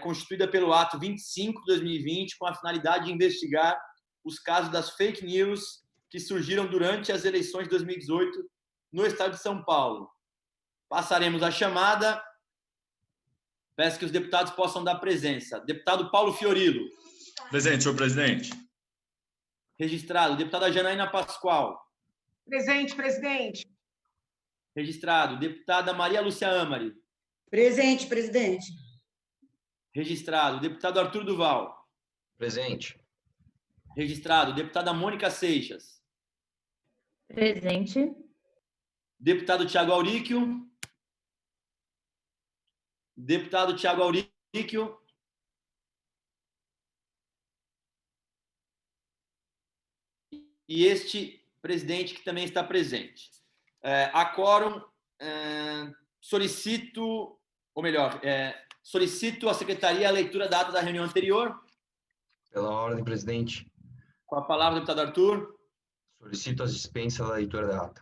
constituída pelo ato 25/2020, com a finalidade de investigar os casos das fake news que surgiram durante as eleições de 2018 no estado de São Paulo. Passaremos a chamada. Peço que os deputados possam dar presença. Deputado Paulo Fiorilo. Presente, senhor presidente. Registrado. Deputada Janaína Pascoal. Presente, presidente. Registrado. Deputada Maria Lúcia Amari. Presente, presidente. Registrado. Deputado Arthur Duval. Presente. Registrado. Deputada Mônica Seixas. Presente. Deputado Tiago Auríquio. Deputado Tiago Auríquio. E este presidente que também está presente. A quórum, solicito à secretaria a leitura da ata da reunião anterior. Pela ordem, presidente. Com a palavra, deputado Arthur. Solicito a dispensa da leitura da ata.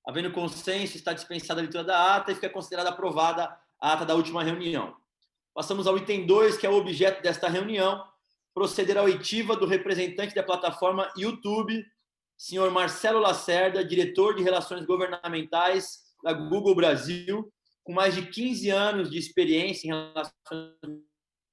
Havendo consenso, está dispensada a leitura da ata e fica considerada aprovada a ata da última reunião. Passamos ao item 2, que é o objeto desta reunião, proceder à oitiva do representante da plataforma YouTube, senhor Marcelo Lacerda, diretor de Relações Governamentais da Google Brasil, com mais de 15 anos de experiência em relações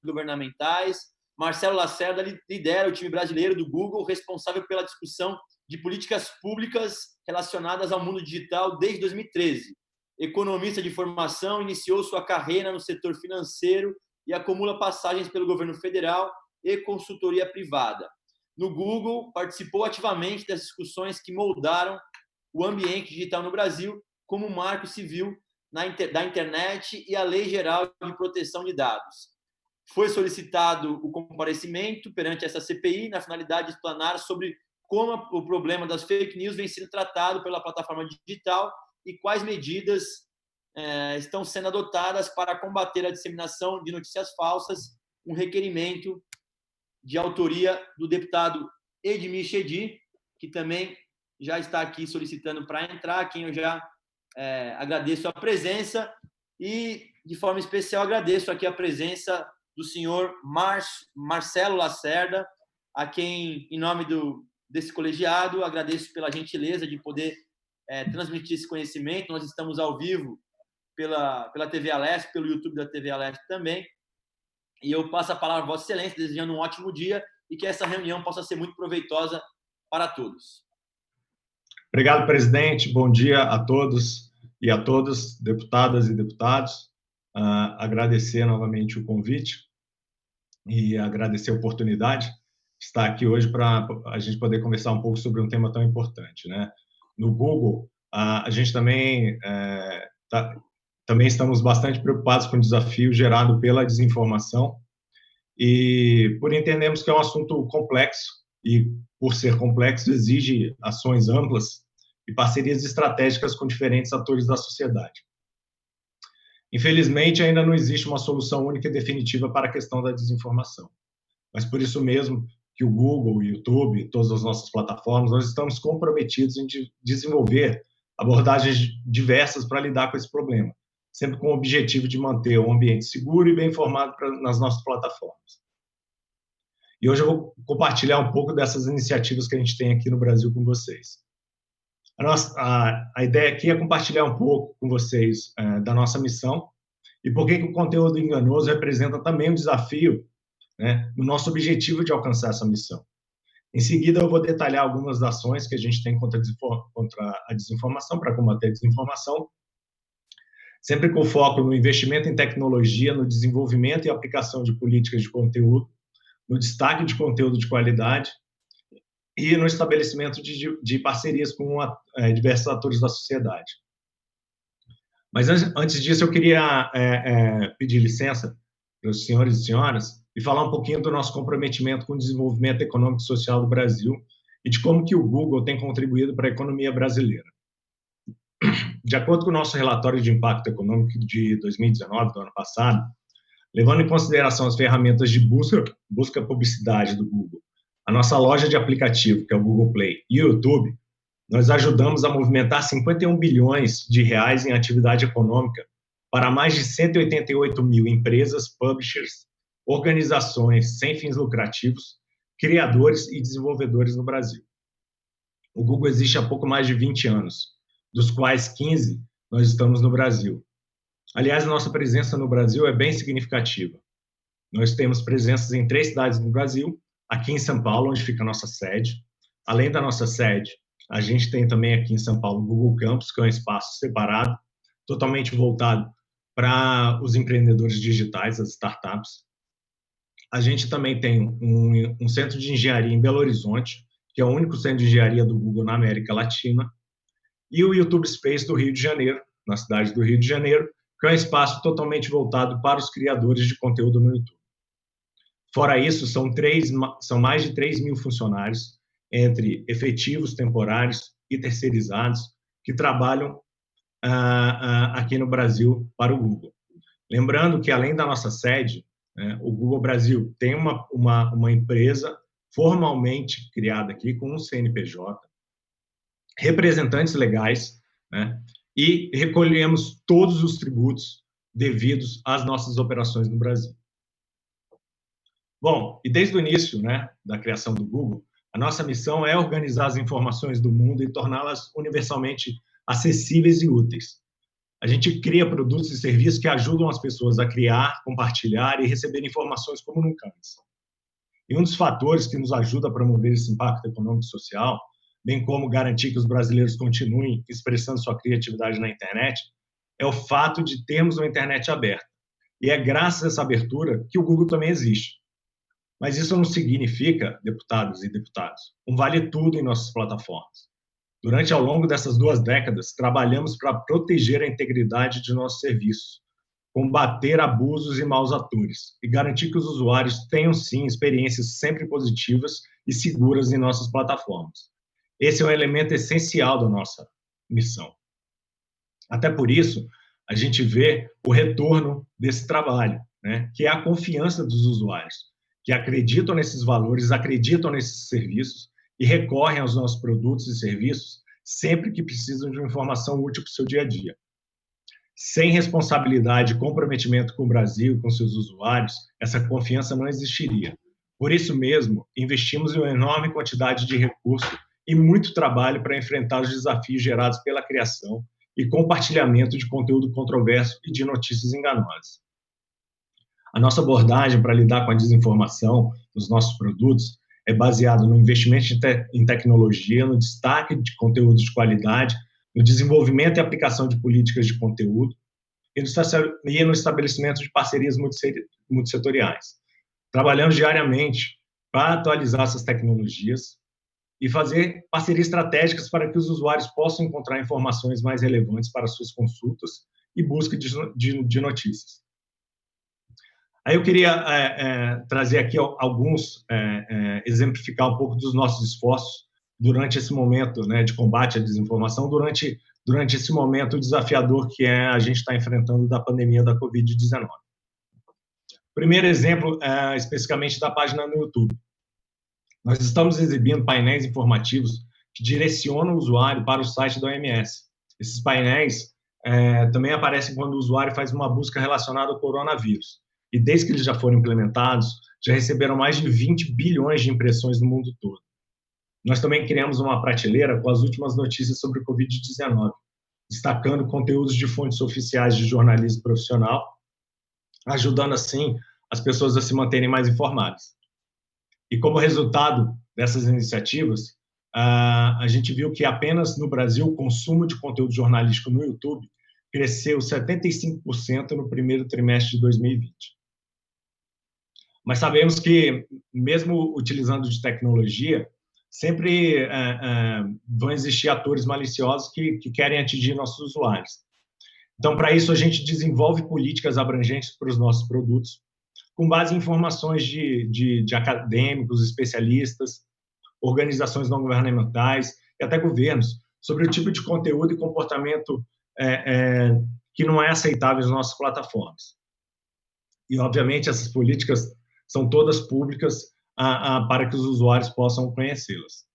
governamentais. Marcelo Lacerda lidera o time brasileiro do Google, responsável pela discussão de políticas públicas relacionadas ao mundo digital desde 2013. Economista de formação, iniciou sua carreira no setor financeiro e acumula passagens pelo governo federal e consultoria privada. No Google, participou ativamente das discussões que moldaram o ambiente digital no Brasil, como o Marco Civil da Internet e a Lei Geral de Proteção de Dados. Foi solicitado o comparecimento perante essa CPI na finalidade de explanar sobre como o problema das fake news vem sendo tratado pela plataforma digital e quais medidas estão sendo adotadas para combater a disseminação de notícias falsas, um requerimento de autoria do deputado Edmir Chedi, que também já está aqui solicitando para entrar, a quem eu já agradeço a presença e, de forma especial, agradeço aqui a presença do senhor Marcelo Lacerda, a quem, em nome desse colegiado, agradeço pela gentileza de poder transmitir esse conhecimento. Nós estamos ao vivo pela TV Alesp, pelo YouTube da TV Alesp também. E eu passo a palavra a Vossa Excelência, desejando um ótimo dia e que essa reunião possa ser muito proveitosa para todos. Obrigado, presidente. Bom dia a todos e a todas, deputadas e deputados. Agradecer novamente o convite e agradecer a oportunidade de estar aqui hoje para a gente poder conversar um pouco sobre um tema tão importante, né? No Google, a gente também estamos bastante preocupados com o desafio gerado pela desinformação e por entendermos que é um assunto complexo e, por ser complexo, exige ações amplas e parcerias estratégicas com diferentes atores da sociedade. Infelizmente, ainda não existe uma solução única e definitiva para a questão da desinformação, mas por isso mesmo que o Google, o YouTube, todas as nossas plataformas, nós estamos comprometidos em desenvolver abordagens diversas para lidar com esse problema, sempre com o objetivo de manter um ambiente seguro e bem informado nas nossas plataformas. E hoje eu vou compartilhar um pouco dessas iniciativas que a gente tem aqui no Brasil com vocês. A ideia aqui é compartilhar um pouco com vocês da nossa missão e por que o conteúdo enganoso representa também um desafio, né, no nosso objetivo de alcançar essa missão. Em seguida, eu vou detalhar algumas ações que a gente tem contra a desinformação, para combater a desinformação, sempre com foco no investimento em tecnologia, no desenvolvimento e aplicação de políticas de conteúdo, no destaque de conteúdo de qualidade e no estabelecimento de parcerias com diversos atores da sociedade. Mas antes disso, eu queria pedir licença para os senhores e senhoras e falar um pouquinho do nosso comprometimento com o desenvolvimento econômico e social do Brasil e de como que o Google tem contribuído para a economia brasileira. De acordo com o nosso relatório de impacto econômico de 2019, do ano passado, levando em consideração as ferramentas de busca publicidade do Google, a nossa loja de aplicativo, que é o Google Play, e o YouTube, nós ajudamos a movimentar 51 bilhões de reais em atividade econômica para mais de 188 mil empresas, publishers, organizações sem fins lucrativos, criadores e desenvolvedores no Brasil. O Google existe há pouco mais de 20 anos, dos quais 15 nós estamos no Brasil. Aliás, nossa presença no Brasil é bem significativa. Nós temos presenças em 3 cidades do Brasil, aqui em São Paulo, onde fica a nossa sede. Além da nossa sede, a gente tem também aqui em São Paulo o Google Campus, que é um espaço separado, totalmente voltado para os empreendedores digitais, as startups. A gente também tem um centro de engenharia em Belo Horizonte, que é o único centro de engenharia do Google na América Latina, e o YouTube Space do Rio de Janeiro, na cidade do Rio de Janeiro, que é um espaço totalmente voltado para os criadores de conteúdo no YouTube. Fora isso, são mais de 3 mil funcionários, entre efetivos, temporários e terceirizados, que trabalham aqui no Brasil para o Google. Lembrando que, além da nossa sede, o Google Brasil tem uma empresa formalmente criada aqui, com um CNPJ, representantes legais, e recolhemos todos os tributos devidos às nossas operações no Brasil. Bom, e desde o início da criação do Google, a nossa missão é organizar as informações do mundo e torná-las universalmente acessíveis e úteis. A gente cria produtos e serviços que ajudam as pessoas a criar, compartilhar e receber informações como nunca antes. E um dos fatores que nos ajuda a promover esse impacto econômico e social, bem como garantir que os brasileiros continuem expressando sua criatividade na internet, é o fato de termos uma internet aberta. E é graças a essa abertura que o Google também existe. Mas isso não significa, deputados e deputadas, um vale-tudo em nossas plataformas. Ao longo dessas 2 décadas, trabalhamos para proteger a integridade de nossos serviços, combater abusos e maus atores e garantir que os usuários tenham, sim, experiências sempre positivas e seguras em nossas plataformas. Esse é um elemento essencial da nossa missão. Até por isso, a gente vê o retorno desse trabalho, que é a confiança dos usuários, que acreditam nesses valores, acreditam nesses serviços e recorrem aos nossos produtos e serviços sempre que precisam de uma informação útil para o seu dia a dia. Sem responsabilidade e comprometimento com o Brasil e com seus usuários, essa confiança não existiria. Por isso mesmo, investimos em uma enorme quantidade de recursos e muito trabalho para enfrentar os desafios gerados pela criação e compartilhamento de conteúdo controverso e de notícias enganosas. A nossa abordagem para lidar com a desinformação dos nossos produtos é baseada no investimento em tecnologia, no destaque de conteúdos de qualidade, no desenvolvimento e aplicação de políticas de conteúdo e no estabelecimento de parcerias multissetoriais. Trabalhamos diariamente para atualizar essas tecnologias e fazer parcerias estratégicas para que os usuários possam encontrar informações mais relevantes para suas consultas e busca de notícias. Aí eu queria trazer aqui exemplificar um pouco dos nossos esforços durante esse momento de combate à desinformação, durante esse momento desafiador que a gente está enfrentando da pandemia da Covid-19. Primeiro exemplo, especificamente da página no YouTube. Nós estamos exibindo painéis informativos que direcionam o usuário para o site da OMS. Esses painéis também aparecem quando o usuário faz uma busca relacionada ao coronavírus. E desde que eles já foram implementados, já receberam mais de 20 bilhões de impressões no mundo todo. Nós também criamos uma prateleira com as últimas notícias sobre o Covid-19, destacando conteúdos de fontes oficiais de jornalismo profissional, ajudando, assim, as pessoas a se manterem mais informadas. E como resultado dessas iniciativas, a gente viu que apenas no Brasil o consumo de conteúdo jornalístico no YouTube cresceu 75% no primeiro trimestre de 2020. Mas sabemos que, mesmo utilizando de tecnologia, sempre vão existir atores maliciosos que querem atingir nossos usuários. Então, para isso, a gente desenvolve políticas abrangentes para os nossos produtos, com base em informações de acadêmicos, especialistas, organizações não governamentais e até governos, sobre o tipo de conteúdo e comportamento que não é aceitável nas nossas plataformas. E, obviamente, essas políticas são todas públicas para que os usuários possam conhecê-las.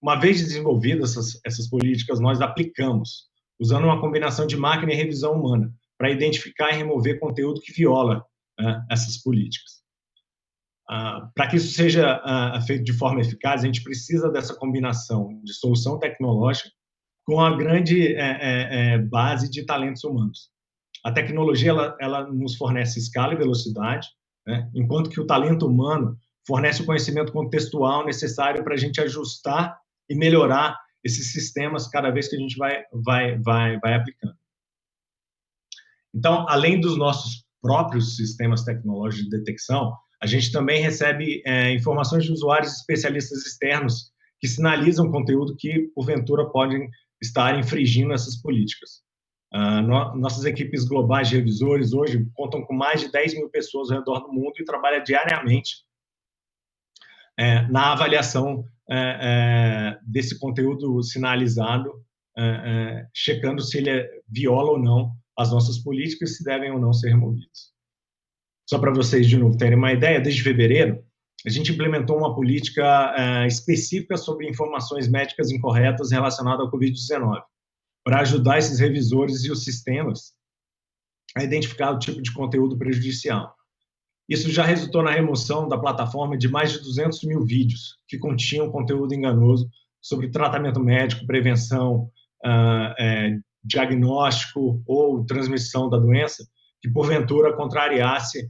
Uma vez desenvolvidas essas políticas, nós aplicamos, usando uma combinação de máquina e revisão humana, para identificar e remover conteúdo que viola essas políticas. Para que isso seja feito de forma eficaz, a gente precisa dessa combinação de solução tecnológica com a grande base de talentos humanos. A tecnologia ela nos fornece escala e velocidade, né? Enquanto que o talento humano fornece o conhecimento contextual necessário para a gente ajustar e melhorar esses sistemas cada vez que a gente vai aplicando. Então, além dos nossos próprios sistemas tecnológicos de detecção, a gente também recebe informações de usuários especialistas externos que sinalizam conteúdo que, porventura, podem estar infringindo essas políticas. Nossas equipes globais de revisores hoje contam com mais de 10 mil pessoas ao redor do mundo e trabalham diariamente na avaliação desse conteúdo sinalizado, checando se ele viola ou não as nossas políticas, se devem ou não ser removidos. Só para vocês, de novo, terem uma ideia, desde fevereiro, a gente implementou uma política específica sobre informações médicas incorretas relacionadas ao Covid-19, para ajudar esses revisores e os sistemas a identificar o tipo de conteúdo prejudicial. Isso já resultou na remoção da plataforma de mais de 200 mil vídeos que continham conteúdo enganoso sobre tratamento médico, prevenção, diagnóstico ou transmissão da doença, que porventura contrariasse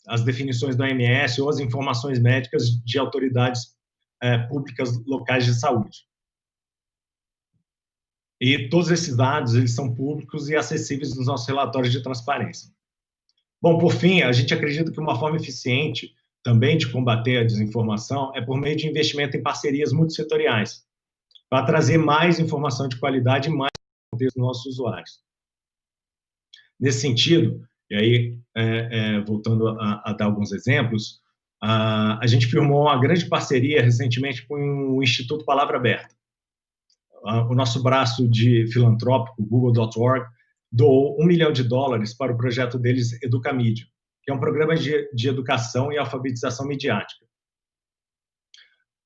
as definições da OMS ou as informações médicas de autoridades públicas locais de saúde. E todos esses dados eles são públicos e acessíveis nos nossos relatórios de transparência. Bom, por fim, a gente acredita que uma forma eficiente também de combater a desinformação é por meio de investimento em parcerias multissetoriais, para trazer mais informação de qualidade e mais contexto dos nossos usuários. Nesse sentido, e aí, voltando a dar alguns exemplos, a gente firmou uma grande parceria recentemente com o Instituto Palavra Aberta. O nosso braço de filantrópico, Google.org, doou $1 milhão para o projeto deles Educamídia, que é um programa de educação e alfabetização midiática.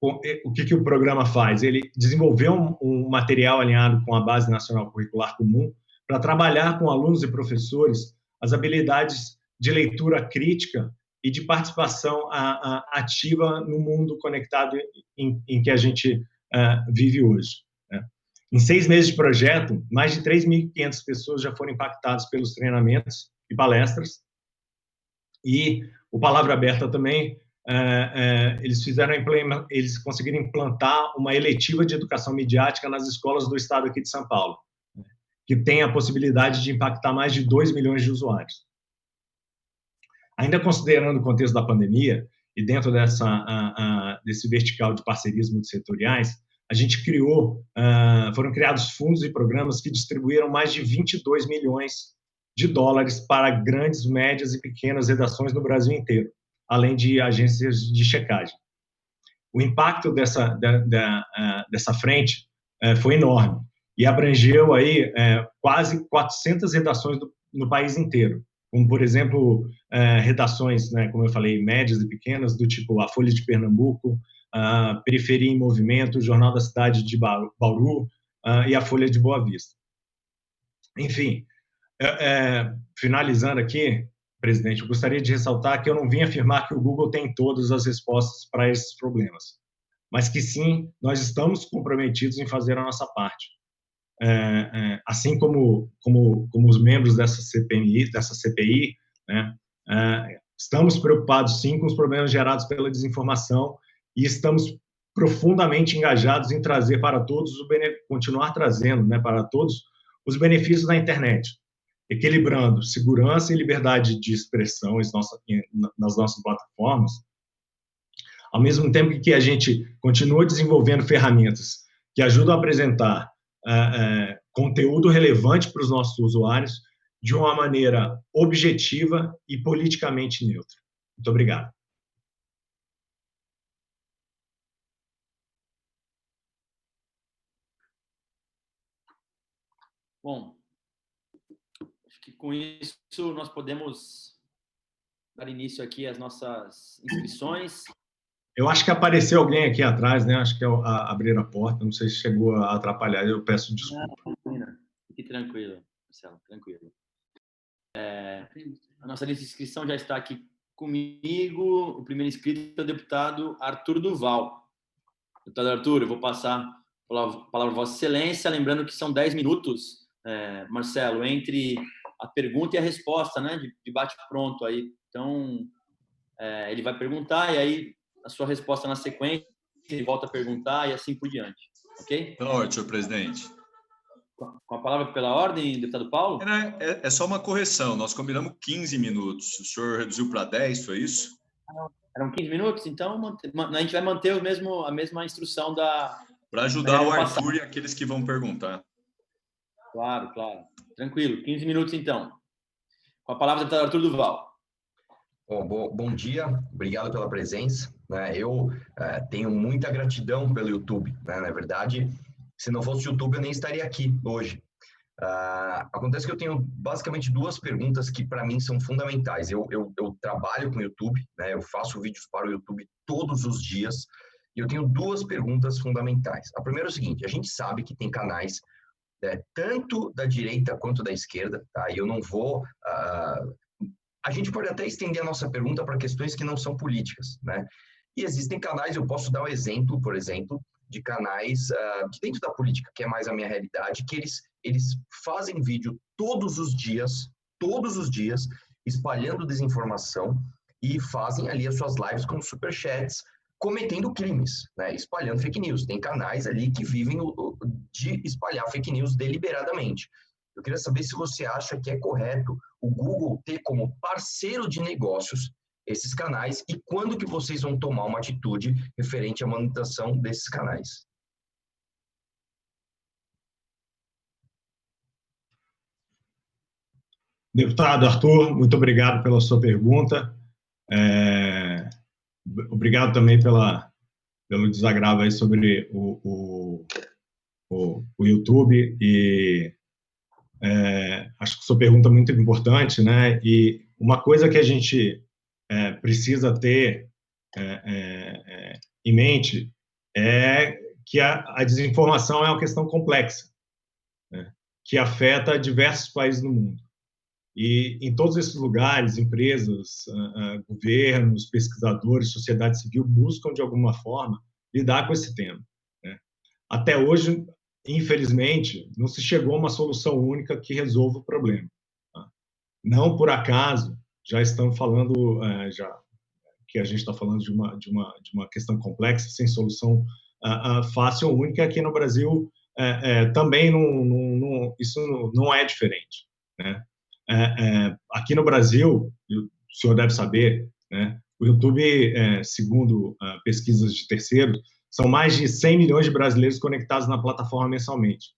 O que o programa faz? Ele desenvolveu um material alinhado com a Base Nacional Curricular Comum para trabalhar com alunos e professores as habilidades de leitura crítica e de participação ativa no mundo conectado em que a gente vive hoje. Em 6 meses de projeto, mais de 3.500 pessoas já foram impactadas pelos treinamentos e palestras. E o Palavra Aberta também, eles conseguiram implantar uma eletiva de educação midiática nas escolas do estado aqui de São Paulo, que tem a possibilidade de impactar mais de 2 milhões de usuários. Ainda considerando o contexto da pandemia, e dentro desse vertical de parcerias multissetoriais, a gente foram criados fundos e programas que distribuíram mais de $22 milhões para grandes, médias e pequenas redações no Brasil inteiro, além de agências de checagem. O impacto dessa frente foi enorme e abrangeu aí quase 400 redações no país inteiro, como, por exemplo, redações, né, como eu falei, médias e pequenas, do tipo a Folha de Pernambuco, a Periferia em Movimento, o Jornal da Cidade de Bauru e a Folha de Boa Vista. Enfim, finalizando aqui, presidente, eu gostaria de ressaltar que eu não vim afirmar que o Google tem todas as respostas para esses problemas, mas que sim, nós estamos comprometidos em fazer a nossa parte. Assim como os membros dessa CPI, né, estamos preocupados sim com os problemas gerados pela desinformação e estamos profundamente engajados em trazer para todos continuar trazendo, né, para todos os benefícios da internet, equilibrando segurança e liberdade de expressão nas nossas plataformas, ao mesmo tempo que a gente continua desenvolvendo ferramentas que ajudam a apresentar conteúdo relevante para os nossos usuários de uma maneira objetiva e politicamente neutra. Muito obrigado. Bom, acho que com isso nós podemos dar início aqui às nossas inscrições. Eu acho que apareceu alguém aqui atrás, né? Acho que abrir a porta, não sei se chegou a atrapalhar, eu peço desculpa. Não, fique tranquilo. Marcelo, tranquilo. A nossa lista de inscrição já está aqui comigo. O primeiro inscrito é o deputado Arthur Duval. Deputado Arthur, eu vou passar a palavra a Vossa Excelência, lembrando que são 10 minutos, Marcelo, entre a pergunta e a resposta, né, de bate-pronto aí. Então, ele vai perguntar e aí a sua resposta na sequência, ele volta a perguntar e assim por diante. Ok? Pela ordem, senhor presidente. Com a palavra pela ordem, deputado Paulo? É só uma correção. Nós combinamos 15 minutos. O senhor reduziu para 10, foi isso? Eram 15 minutos? Então, a gente vai manter a mesma instrução da... Para ajudar o Arthur e aqueles que vão perguntar. Claro. Tranquilo. 15 minutos, então. Com a palavra, deputado Arthur Duval. Bom dia, obrigado pela presença. Eu tenho muita gratidão pelo YouTube. Na verdade, se não fosse o YouTube, eu nem estaria aqui hoje. Acontece que eu tenho basicamente duas perguntas que para mim são fundamentais. Eu trabalho com o YouTube, eu faço vídeos para o YouTube todos os dias, e eu tenho duas perguntas fundamentais. A primeira é o seguinte: a gente sabe que tem canais tanto da direita quanto da esquerda, tá? E eu não vou... a gente pode até estender a nossa pergunta para questões que não são políticas, né? E existem canais, eu posso dar um exemplo, por exemplo, de canais de dentro da política, que é mais a minha realidade, que eles fazem vídeo todos os dias, espalhando desinformação e fazem ali as suas lives com superchats, cometendo crimes, né? Espalhando fake news. Tem canais ali que vivem de espalhar fake news deliberadamente. Eu queria saber se você acha que é correto o Google ter como parceiro de negócios esses canais e quando que vocês vão tomar uma atitude referente à manutenção desses canais. Deputado Arthur, muito obrigado pela sua pergunta. Obrigado também pelo desagravo aí sobre o YouTube. E acho que sua pergunta é muito importante, né? E uma coisa que a gente precisa ter em mente é que a desinformação é uma questão complexa, né? Que afeta diversos países do mundo. E em todos esses lugares, empresas, governos, pesquisadores, sociedade civil buscam, de alguma forma, lidar com esse tema, né? Até hoje, infelizmente, não se chegou a uma solução única que resolva o problema, tá? Não por acaso, já estamos falando, que a gente está falando de uma questão complexa, sem solução fácil ou única. Aqui no Brasil, também isso não é diferente, né? Aqui no Brasil, o senhor deve saber, né, o YouTube, segundo pesquisas de terceiros, são mais de 100 milhões de brasileiros conectados na plataforma mensalmente.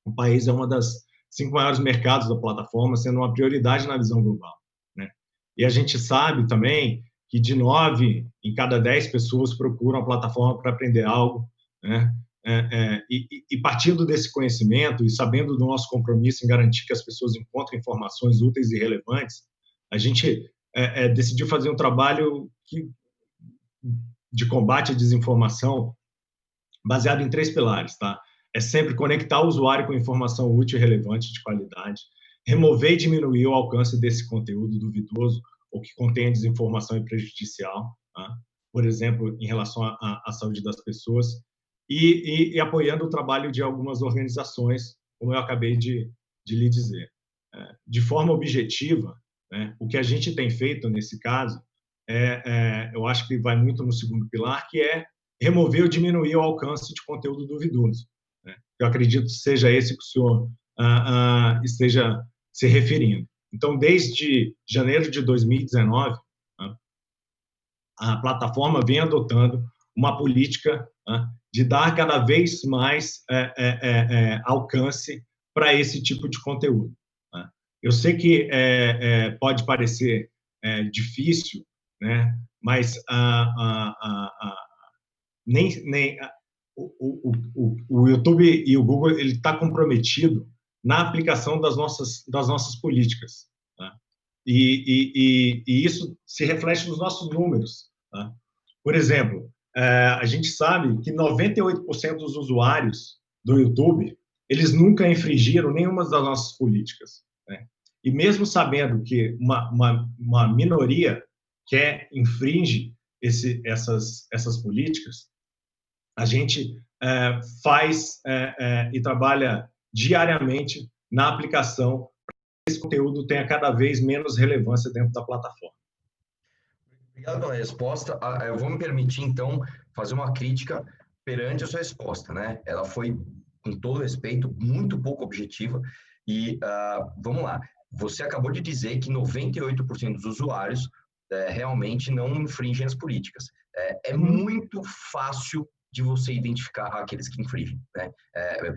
O país é uma das 5 maiores mercados da plataforma, sendo uma prioridade na visão global, né? E a gente sabe também que de 9 em cada 10 pessoas procuram a plataforma para aprender algo, né? E partindo desse conhecimento e sabendo do nosso compromisso em garantir que as pessoas encontrem informações úteis e relevantes, a gente decidiu fazer um trabalho de combate à desinformação baseado em 3 pilares, tá? É sempre conectar o usuário com informação útil e relevante de qualidade, remover e diminuir o alcance desse conteúdo duvidoso ou que contém desinformação e prejudicial, tá? Por exemplo, em relação à saúde das pessoas, e apoiando o trabalho de algumas organizações, como eu acabei de lhe dizer. De forma objetiva, né, o que a gente tem feito nesse caso, eu acho que vai muito no segundo pilar, que é remover ou diminuir o alcance de conteúdo duvidoso, né? Eu acredito que seja esse que o senhor esteja se referindo. Então, desde janeiro de 2019, a plataforma vem adotando uma política de dar cada vez mais alcance para esse tipo de conteúdo. Eu sei que pode parecer difícil, né? Mas o YouTube e o Google ele está comprometido na aplicação das nossas políticas, tá? E isso se reflete nos nossos números, tá? Por exemplo, a gente sabe que 98% dos usuários do YouTube eles nunca infringiram nenhuma das nossas políticas, né? E mesmo sabendo que uma minoria infringe essas políticas, a gente faz e trabalha diariamente na aplicação para que esse conteúdo tenha cada vez menos relevância dentro da plataforma. Obrigado pela resposta. Eu vou me permitir, então, fazer uma crítica perante a sua resposta, né? Ela foi, com todo respeito, muito pouco objetiva. E vamos lá. Você acabou de dizer que 98% dos usuários realmente não infringem as políticas. É muito fácil de você identificar aqueles que infringem, né?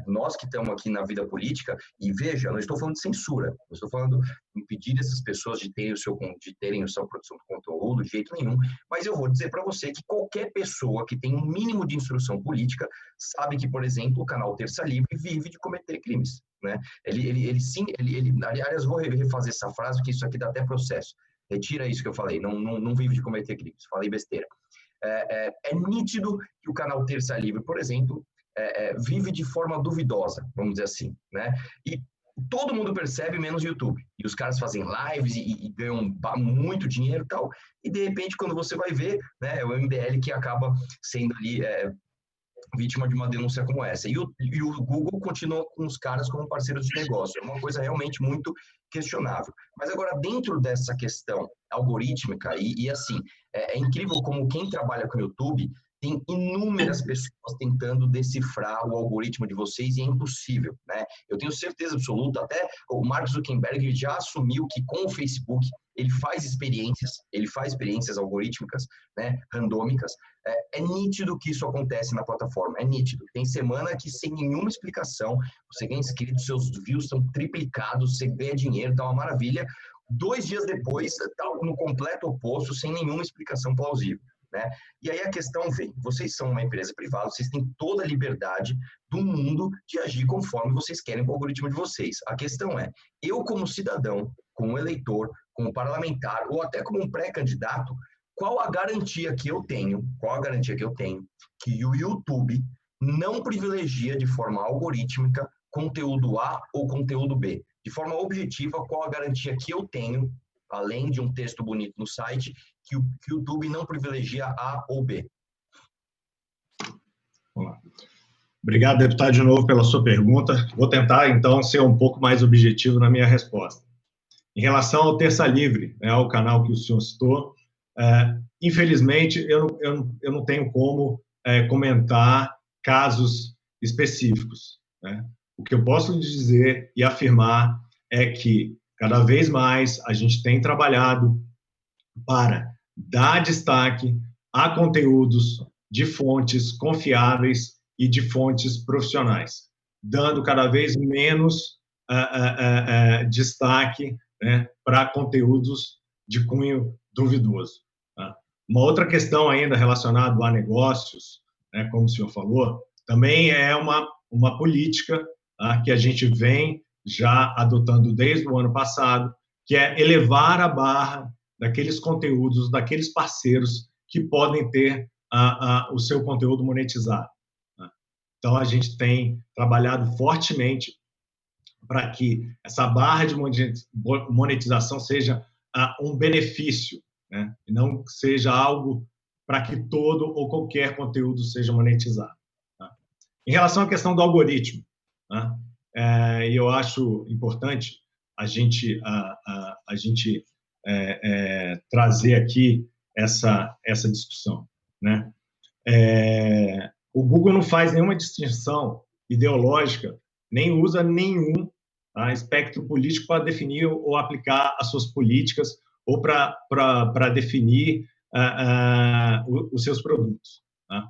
Nós que estamos aqui na vida política, e veja, eu não estou falando de censura, eu estou falando de impedir essas pessoas de terem a sua produção de conteúdo, de jeito nenhum, mas eu vou dizer para você que qualquer pessoa que tem um mínimo de instrução política sabe que, por exemplo, o canal Terça Livre vive de cometer crimes, né? Aliás, vou refazer essa frase, porque isso aqui dá até processo. Retira isso que eu falei, não vive de cometer crimes, falei besteira. É nítido que o canal Terça Livre, por exemplo, vive de forma duvidosa, vamos dizer assim, né? E todo mundo percebe, menos o YouTube. E os caras fazem lives e ganham muito dinheiro e tal. E, de repente, quando você vai ver, né, é o MBL que acaba sendo ali vítima de uma denúncia como essa. E o Google continua com os caras como parceiros de negócio. É uma coisa realmente muito questionável. Mas agora, dentro dessa questão algorítmica, e assim, é incrível como quem trabalha com o YouTube tem inúmeras pessoas tentando decifrar o algoritmo de vocês e é impossível, né? Eu tenho certeza absoluta, até o Mark Zuckerberg já assumiu que com o Facebook ele faz experiências algorítmicas, né, randômicas. É nítido que isso acontece na plataforma, é nítido. Tem semana que sem nenhuma explicação, você ganha inscritos, seus views estão triplicados, você ganha dinheiro, tá uma maravilha. 2 dias depois, tá no completo oposto, sem nenhuma explicação plausível, né? E aí a questão vem, vocês são uma empresa privada, vocês têm toda a liberdade do mundo de agir conforme vocês querem com o algoritmo de vocês. A questão é, eu como cidadão, como eleitor, como parlamentar ou até como um pré-candidato, qual a garantia que eu tenho que o YouTube não privilegia de forma algorítmica conteúdo A ou conteúdo B? De forma objetiva, qual a garantia que eu tenho, além de um texto bonito no site, que o YouTube não privilegia A ou B? Vamos lá. Obrigado, deputado, de novo pela sua pergunta. Vou tentar, então, ser um pouco mais objetivo na minha resposta. Em relação ao Terça Livre, né, ao canal que o senhor citou, infelizmente, eu não tenho como comentar casos específicos, né? O que eu posso dizer e afirmar é que, cada vez mais, a gente tem trabalhado para dar destaque a conteúdos de fontes confiáveis e de fontes profissionais, dando cada vez menos destaque, né, para conteúdos de cunho duvidoso, tá? Uma outra questão ainda relacionada a negócios, né, como o senhor falou, também é uma política, tá, que a gente vem já adotando desde o ano passado, que é elevar a barra daqueles conteúdos, daqueles parceiros que podem ter o seu conteúdo monetizado, tá? Então, a gente tem trabalhado fortemente para que essa barra de monetização seja um benefício, né? E não seja algo para que todo ou qualquer conteúdo seja monetizado, tá? Em relação à questão do algoritmo, tá? Eu acho importante a gente trazer aqui essa discussão, né? O Google não faz nenhuma distinção ideológica, nem usa nenhum espectro político para definir ou aplicar as suas políticas ou para definir os seus produtos, tá?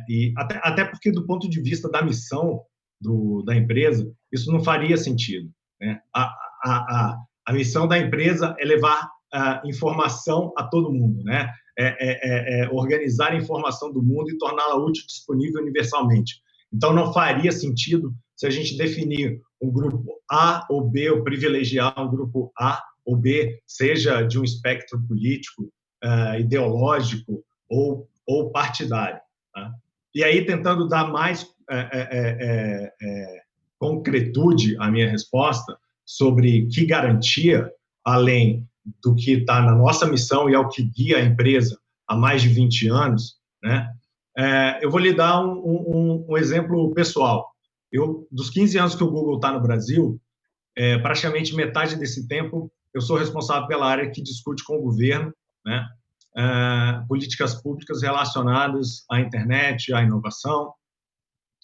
E até porque, do ponto de vista da missão da empresa, isso não faria sentido, né? A missão da empresa é levar informação a todo mundo, né? Organizar a informação do mundo e torná-la útil e disponível universalmente. Então, não faria sentido se a gente definir um grupo A ou B, ou privilegiar um grupo A ou B, seja de um espectro político, ideológico ou partidário, tá? E aí, tentando dar mais concretude à minha resposta sobre que garantia, além do que está na nossa missão e é o que guia a empresa há mais de 20 anos, né? Eu vou lhe dar um exemplo pessoal. Dos 15 anos que o Google está no Brasil, praticamente metade desse tempo eu sou responsável pela área que discute com o governo, né? Políticas públicas relacionadas à internet, à inovação.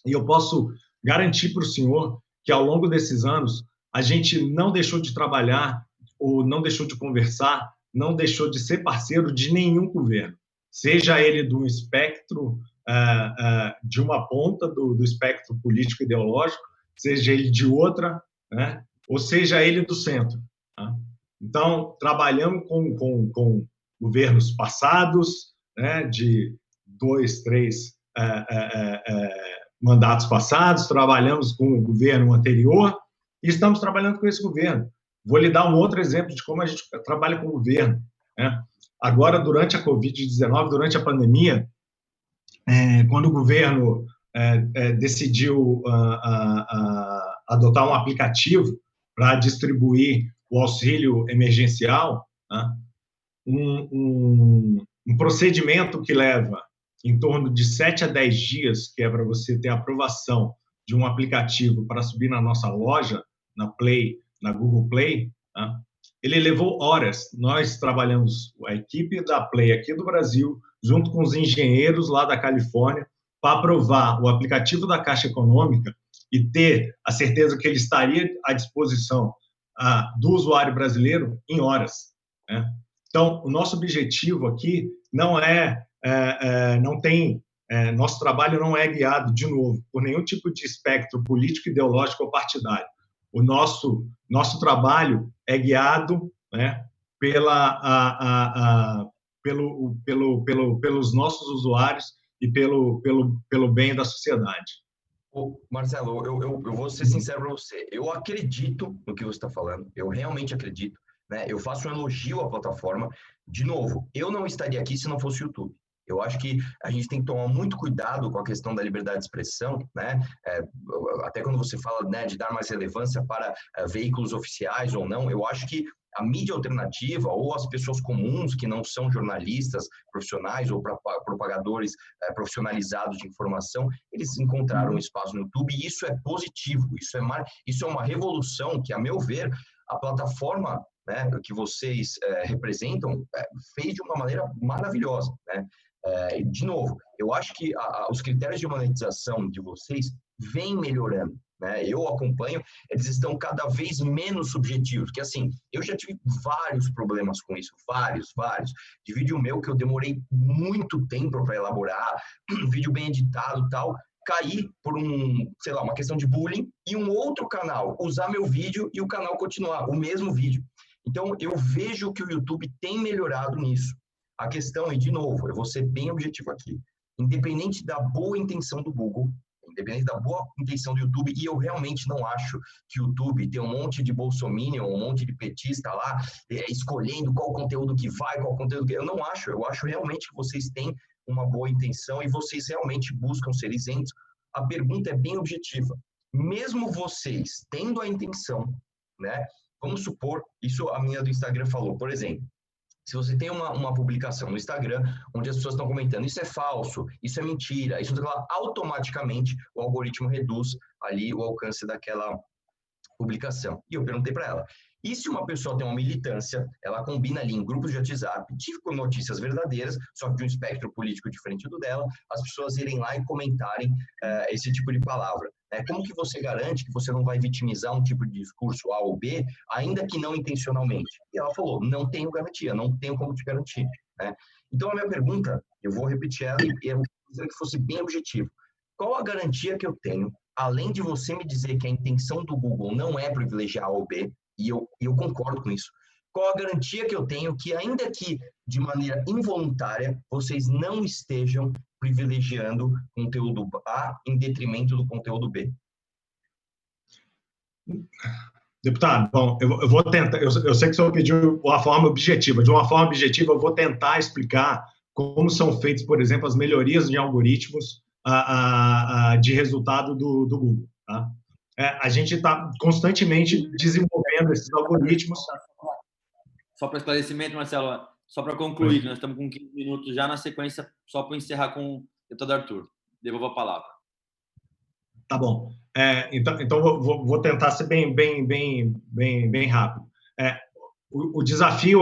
E eu posso garantir para o senhor que, ao longo desses anos, a gente não deixou de trabalhar ou não deixou de conversar, não deixou de ser parceiro de nenhum governo, seja ele do espectro, de uma ponta do espectro político-ideológico, seja ele de outra, né? Ou seja ele do centro. Tá? Então, trabalhamos com governos passados, né? De 2, 3 mandatos passados, trabalhamos com o governo anterior e estamos trabalhando com esse governo. Vou lhe dar um outro exemplo de como a gente trabalha com o governo, né? Agora, durante a Covid-19, durante a pandemia, quando o governo decidiu adotar um aplicativo para distribuir o auxílio emergencial, né? um procedimento que leva em torno de 7 a 10 dias, que é para você ter a aprovação de um aplicativo para subir na nossa loja, na Google Play, tá? Ele levou horas. Nós trabalhamos, a equipe da Play aqui do Brasil, junto com os engenheiros lá da Califórnia, para aprovar o aplicativo da Caixa Econômica e ter a certeza que ele estaria à disposição do usuário brasileiro em horas, né? Então, o nosso objetivo aqui nosso trabalho não é guiado, de novo, por nenhum tipo de espectro político, ideológico ou partidário. O nosso trabalho é guiado, né, pelos nossos usuários e pelo bem da sociedade. Marcelo, eu vou ser sincero para você. Eu acredito no que você está falando. Eu realmente acredito, né? Eu faço um elogio à plataforma. De novo, eu não estaria aqui se não fosse o YouTube. Eu acho que a gente tem que tomar muito cuidado com a questão da liberdade de expressão, né? Até quando você fala, né, de dar mais relevância para veículos oficiais ou não, eu acho que a mídia alternativa ou as pessoas comuns que não são jornalistas profissionais ou propagadores profissionalizados de informação, eles encontraram um espaço no YouTube e isso é positivo, isso é uma revolução que, a meu ver, a plataforma, né, que vocês representam fez de uma maneira maravilhosa, né? De novo, eu acho que os critérios de monetização de vocês vêm melhorando, né? Eu acompanho, eles estão cada vez menos subjetivos, que assim, eu já tive vários problemas com isso, vários, de vídeo meu que eu demorei muito tempo para elaborar, vídeo bem editado e tal, cair por uma questão de bullying e um outro canal usar meu vídeo e o canal continuar, o mesmo vídeo. Então, eu vejo que o YouTube tem melhorado nisso. A questão, e de novo, eu vou ser bem objetivo aqui, independente da boa intenção do Google, independente da boa intenção do YouTube, e eu realmente não acho que o YouTube tem um monte de bolsominion, um monte de petista lá, escolhendo qual conteúdo que vai, qual conteúdo que... Eu não acho, eu acho realmente que vocês têm uma boa intenção e vocês realmente buscam ser isentos. A pergunta é bem objetiva. Mesmo vocês tendo a intenção, né? Vamos supor, isso a minha do Instagram falou, por exemplo, se você tem uma publicação no Instagram onde as pessoas estão comentando isso é falso, isso é mentira, isso automaticamente o algoritmo reduz ali o alcance daquela publicação. E eu perguntei para ela, e se uma pessoa tem uma militância, ela combina ali em grupos de WhatsApp, tipo notícias verdadeiras, só que de um espectro político diferente do dela, as pessoas irem lá e comentarem esse tipo de palavra. Como que você garante que você não vai vitimizar um tipo de discurso A ou B, ainda que não intencionalmente? E ela falou, não tenho garantia, não tenho como te garantir, né? Então, a minha pergunta, eu vou repetir ela e eu queria que fosse bem objetivo. Qual a garantia que eu tenho, além de você me dizer que a intenção do Google não é privilegiar A ou B, e eu concordo com isso, qual a garantia que eu tenho que, ainda que de maneira involuntária, vocês não estejam privilegiando conteúdo A em detrimento do conteúdo B? Deputado, bom, eu vou tentar, eu sei que o senhor pediu uma forma objetiva. De uma forma objetiva, eu vou tentar explicar como são feitas, por exemplo, as melhorias de algoritmos de resultado do Google. Tá? A gente está constantemente desenvolvendo esses algoritmos. Só para esclarecimento, Marcelo, só para concluir, nós estamos com 15 minutos já na sequência, só para encerrar com o deputado Arthur. Devolvo a palavra. Tá bom. Então vou tentar ser bem rápido. O desafio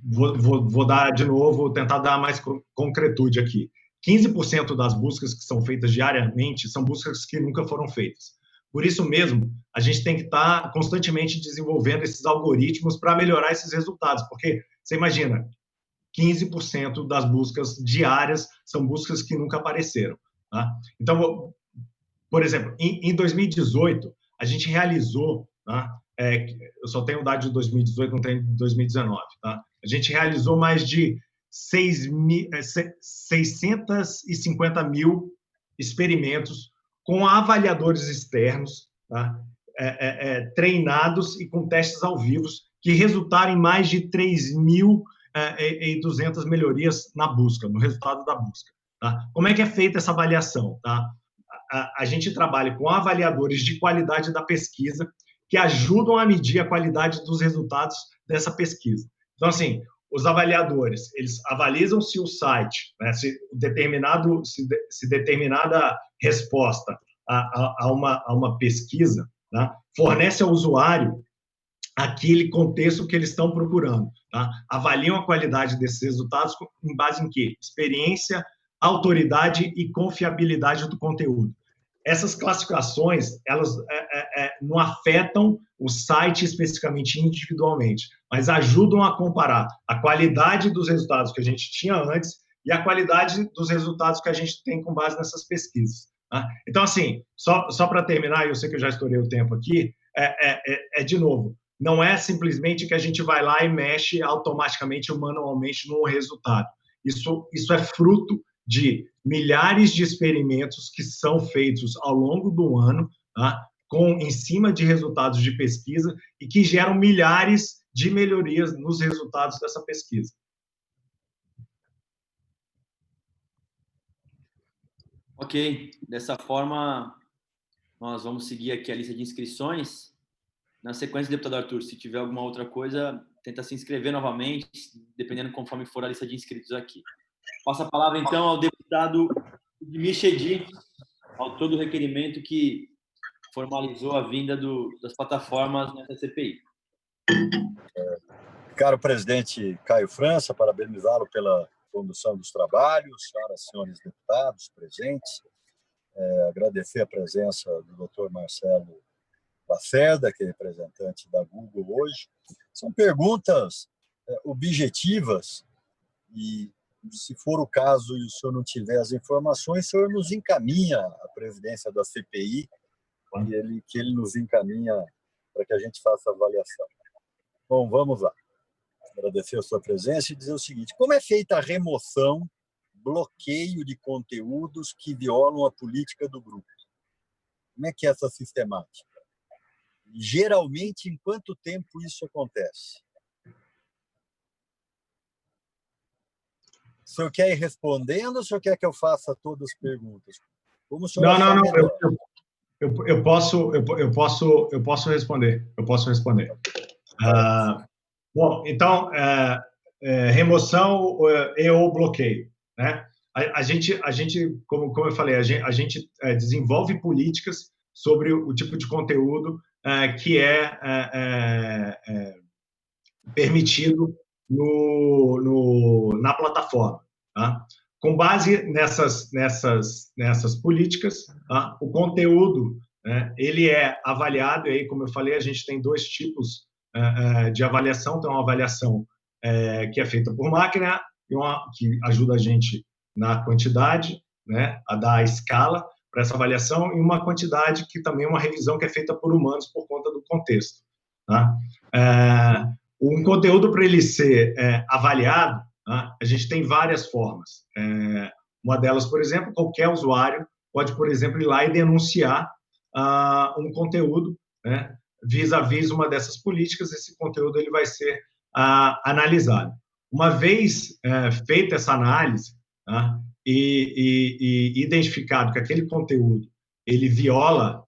vou dar de novo, tentar dar mais concretude aqui. 15% das buscas que são feitas diariamente são buscas que nunca foram feitas. Por isso mesmo, a gente tem que estar constantemente desenvolvendo esses algoritmos para melhorar esses resultados, porque você imagina, 15% das buscas diárias são buscas que nunca apareceram. Tá? Então, por exemplo, em 2018, a gente realizou, tá? Eu só tenho dados de 2018, não tenho de 2019, tá? A gente realizou mais de 650 mil experimentos com avaliadores externos, tá? Treinados e com testes ao vivo, que resultaram em mais de 3.200 melhorias na busca, no resultado da busca. Tá? Como é que é feita essa avaliação? Tá? A gente trabalha com avaliadores de qualidade da pesquisa que ajudam a medir a qualidade dos resultados dessa pesquisa. Então, assim, os avaliadores, eles avalizam se o site, né, se determinada resposta a uma pesquisa, tá, fornece ao usuário aquele contexto que eles estão procurando. Tá? Avaliam a qualidade desses resultados em base em quê? Experiência, autoridade e confiabilidade do conteúdo. Essas classificações, elas não afetam o site especificamente individualmente, mas ajudam a comparar a qualidade dos resultados que a gente tinha antes e a qualidade dos resultados que a gente tem com base nessas pesquisas. Tá? Então, assim, só para terminar, eu sei que eu já estourei o tempo aqui, de novo, não é simplesmente que a gente vai lá e mexe automaticamente ou manualmente no resultado. Isso é fruto de milhares de experimentos que são feitos ao longo do ano, tá? Em cima de resultados de pesquisa e que geram milhares de melhorias nos resultados dessa pesquisa. Ok, dessa forma, nós vamos seguir aqui a lista de inscrições. Na sequência, deputado Arthur, se tiver alguma outra coisa, tenta se inscrever novamente, dependendo conforme for a lista de inscritos aqui. Passo a palavra, então, ao deputado Michedi, autor do requerimento que formalizou a vinda das plataformas nessa CPI. Caro presidente Caio França, parabenizá-lo pela condução dos trabalhos, senhoras e senhores deputados presentes, agradecer a presença do Dr. Marcelo Lacerda, que é representante da Google hoje. São perguntas objetivas e, se for o caso e o senhor não tiver as informações, o senhor nos encaminha à presidência da CPI e que ele nos encaminha para que a gente faça a avaliação. Bom, vamos lá. Agradecer a sua presença e dizer o seguinte: como é feita a remoção, bloqueio de conteúdos que violam a política do grupo? Como é que é essa sistemática? Geralmente, em quanto tempo isso acontece? O senhor quer ir respondendo ou o senhor quer que eu faça todas as perguntas? Como o senhor não. Eu posso responder. Bom, então, remoção e ou bloqueio, né? A gente, como eu falei, a gente desenvolve políticas sobre o tipo de conteúdo que é permitido na plataforma. Tá? Com base nessas políticas, tá? O conteúdo, ele é avaliado, e aí, como eu falei, a gente tem dois tipos de avaliação. Tem uma avaliação que é feita por máquina, que ajuda a gente na quantidade, né, a dar a escala para essa avaliação, e uma quantidade que também é uma revisão que é feita por humanos por conta do contexto. Tá? Um conteúdo, para ele ser avaliado, tá? A gente tem várias formas. Uma delas, por exemplo, qualquer usuário pode, por exemplo, ir lá e denunciar um conteúdo, né, vis-à-vis uma dessas políticas. Esse conteúdo ele vai ser analisado. Uma vez feita essa análise, tá? e identificado que aquele conteúdo ele viola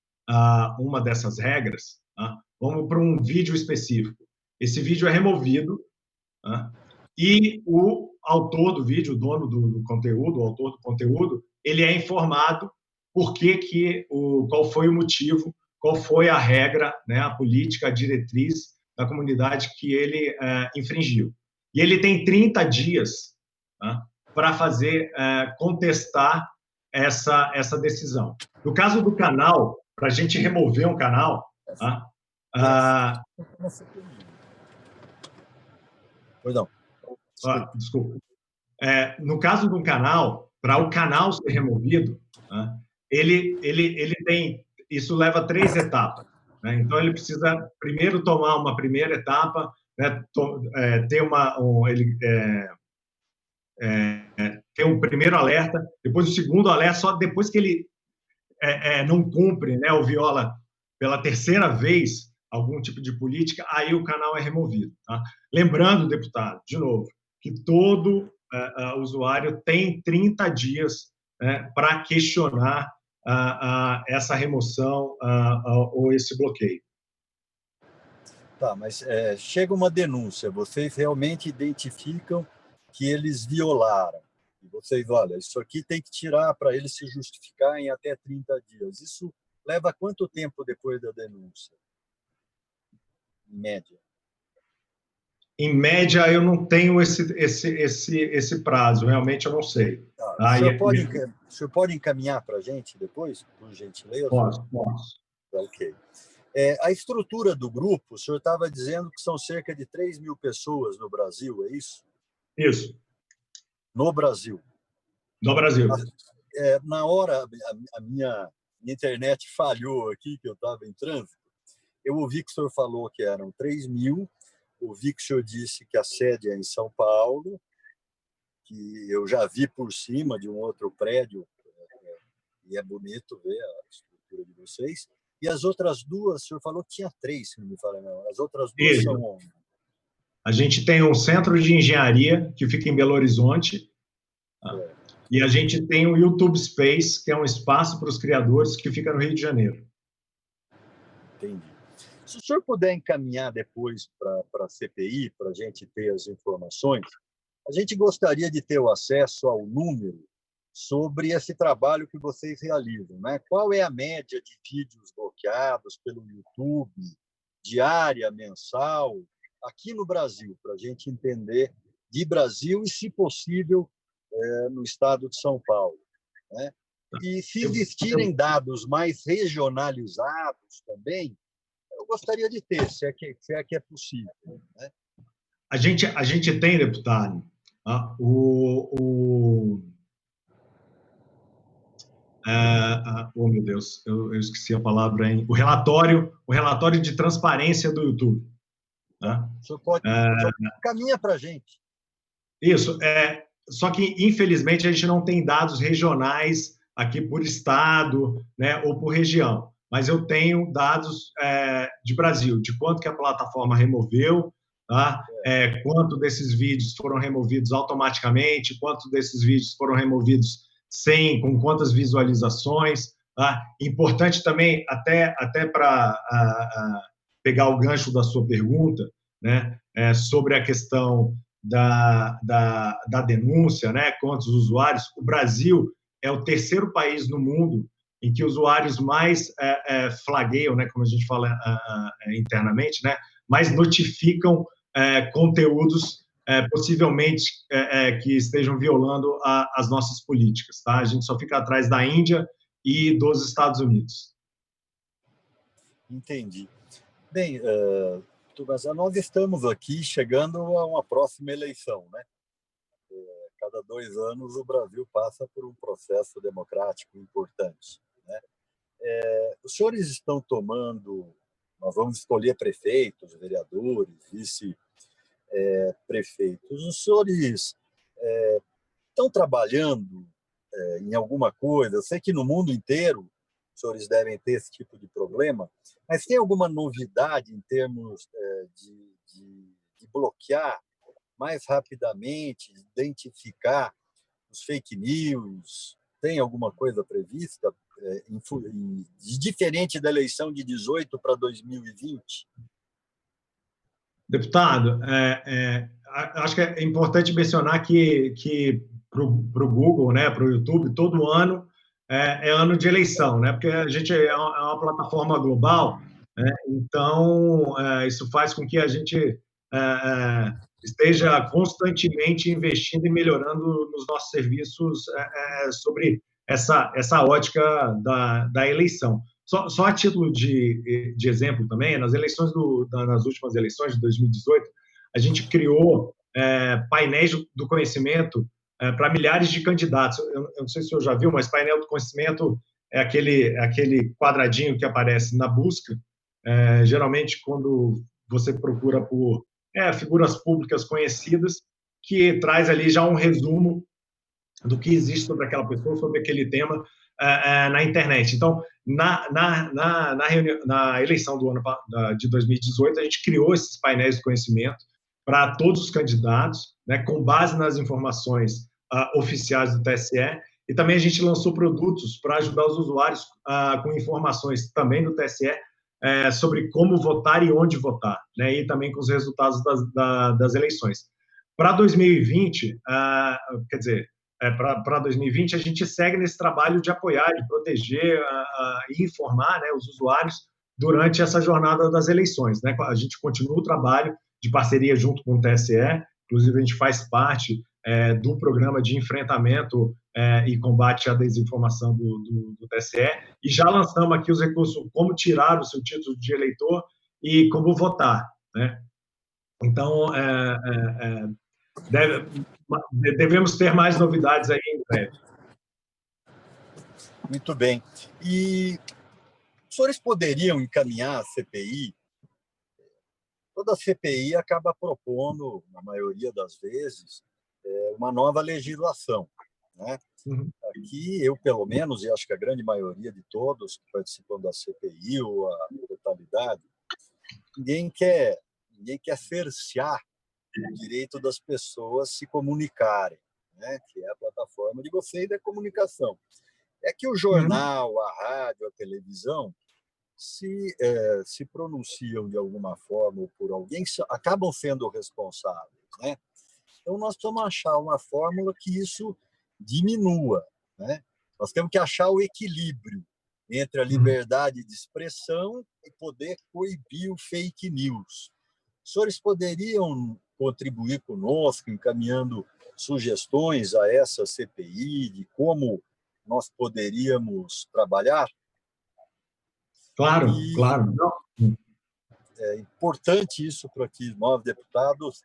uma dessas regras, vamos para um vídeo específico. Esse vídeo é removido, e o autor do vídeo, o dono do conteúdo, o autor do conteúdo, ele é informado qual foi o motivo, qual foi a regra, né, a política, a diretriz da comunidade que ele infringiu. E ele tem 30 dias para contestar essa decisão. No caso do canal, para a gente remover um canal, desculpa. No caso de um canal, para o canal ser removido, ele tem, isso leva 3 etapas. Né? Então, ele precisa primeiro tomar uma primeira etapa, né? Ter ter um primeiro alerta, depois o segundo alerta, só depois que ele não cumpre, né, ou viola pela terceira vez algum tipo de política, aí o canal é removido. Tá? Lembrando, deputado, de novo, que todo usuário tem 30 dias para questionar essa remoção ou esse bloqueio. Tá, mas chega uma denúncia, vocês realmente identificam que eles violaram. E vocês, olha, isso aqui tem que tirar para ele se justificar em até 30 dias. Isso leva quanto tempo depois da denúncia? Em média? Em média, eu não tenho esse prazo, realmente eu não sei. Tá. O senhor pode encaminhar para a gente depois, por gentileza? Posso. Ok. A estrutura do grupo, o senhor estava dizendo que são cerca de 3.000 pessoas no Brasil, é isso? Isso. No Brasil. No Brasil. Na hora, a minha internet falhou aqui, que eu estava em trânsito, eu ouvi que o senhor falou que eram 3.000, ouvi que o senhor disse que a sede é em São Paulo, que eu já vi por cima de um outro prédio, e é bonito ver a estrutura de vocês. E as outras duas, o senhor falou que tinha 3, se não me falha não. As outras duas Isso. são onde? A gente tem um centro de engenharia que fica em Belo Horizonte, e a gente tem o YouTube Space, que é um espaço para os criadores que fica no Rio de Janeiro. Entendi. Se o senhor puder encaminhar depois para a CPI, para a gente ter as informações, a gente gostaria de ter o acesso ao número sobre esse trabalho que vocês realizam, né? Qual é a média de vídeos bloqueados pelo YouTube, diária, mensal, aqui no Brasil, para a gente entender de Brasil e, se possível, no estado de São Paulo, né? E se existirem dados mais regionalizados também, eu gostaria de ter, se é que é possível, né? A gente tem, deputado, oh, meu Deus, eu esqueci a palavra, hein? O relatório de transparência do YouTube. Né? O senhor pode caminha para a gente. Isso, só que, infelizmente, a gente não tem dados regionais aqui por estado, né, ou por região. Mas eu tenho dados de Brasil, de quanto que a plataforma removeu, tá? Quanto desses vídeos foram removidos automaticamente, quanto desses vídeos foram removidos com quantas visualizações. Tá? Importante também, até para pegar o gancho da sua pergunta, né, sobre a questão da denúncia, né, quantos usuários. O Brasil é o terceiro país no mundo em que usuários mais flagueiam, né, como a gente fala internamente, né, mais notificam conteúdos possivelmente que estejam violando as nossas políticas. Tá? A gente só fica atrás da Índia e dos Estados Unidos. Entendi. Bem, Tubazan, nós estamos aqui chegando a uma próxima eleição, né? Cada 2 anos o Brasil passa por um processo democrático importante, né? Os senhores estão tomando, nós vamos escolher prefeitos, vereadores, vice-prefeitos. Os senhores estão trabalhando em alguma coisa? Eu sei que no mundo inteiro os senhores devem ter esse tipo de problema, mas tem alguma novidade em termos de bloquear mais rapidamente, identificar os fake news? Tem alguma coisa prevista diferente da eleição de 18 para 2020? Deputado, acho que é importante mencionar que para o Google, né, para o YouTube, todo ano é ano de eleição, né, porque a gente é uma plataforma global, né, então isso faz com que a gente esteja constantemente investindo e melhorando nos nossos serviços sobre essa ótica da eleição. Só a título de exemplo também, nas últimas eleições de 2018, a gente criou painéis do conhecimento para milhares de candidatos. Eu não sei se o senhor já viu, mas painel do conhecimento é aquele quadradinho que aparece na busca, geralmente quando você procura por figuras públicas conhecidas, que traz ali já um resumo do que existe sobre aquela pessoa, sobre aquele tema na internet. Então, na eleição do ano de 2018, a gente criou esses painéis de conhecimento para todos os candidatos, né, com base nas informações oficiais do TSE, e também a gente lançou produtos para ajudar os usuários com informações também do TSE sobre como votar e onde votar, né, e também com os resultados das eleições. Para 2020, quer dizer, para 2020, a gente segue nesse trabalho de apoiar, de proteger e informar, né, os usuários durante essa jornada das eleições, né? A gente continua o trabalho de parceria junto com o TSE, inclusive a gente faz parte do programa de enfrentamento e combate à desinformação do TSE, e já lançamos aqui os recursos como tirar o seu título de eleitor e como votar, né? Então, devemos ter mais novidades aí em breve. Muito bem. E os senhores poderiam encaminhar a CPI? Toda a CPI acaba propondo, na maioria das vezes, uma nova legislação, né? Uhum. Aqui, eu, pelo menos, e acho que a grande maioria de todos que participam da CPI, ou a totalidade, ninguém quer cercear o direito das pessoas se comunicarem, né? Que é a plataforma de vocês da comunicação. É que o jornal, a rádio, a televisão se pronunciam de alguma forma ou por alguém, acabam sendo responsáveis, né? Então, nós precisamos achar uma fórmula que isso diminua, né? Nós temos que achar o equilíbrio entre a liberdade de expressão e poder coibir o fake news. Os senhores poderiam contribuir conosco, encaminhando sugestões a essa CPI de como nós poderíamos trabalhar? Claro, claro. É importante isso para que nós, deputados,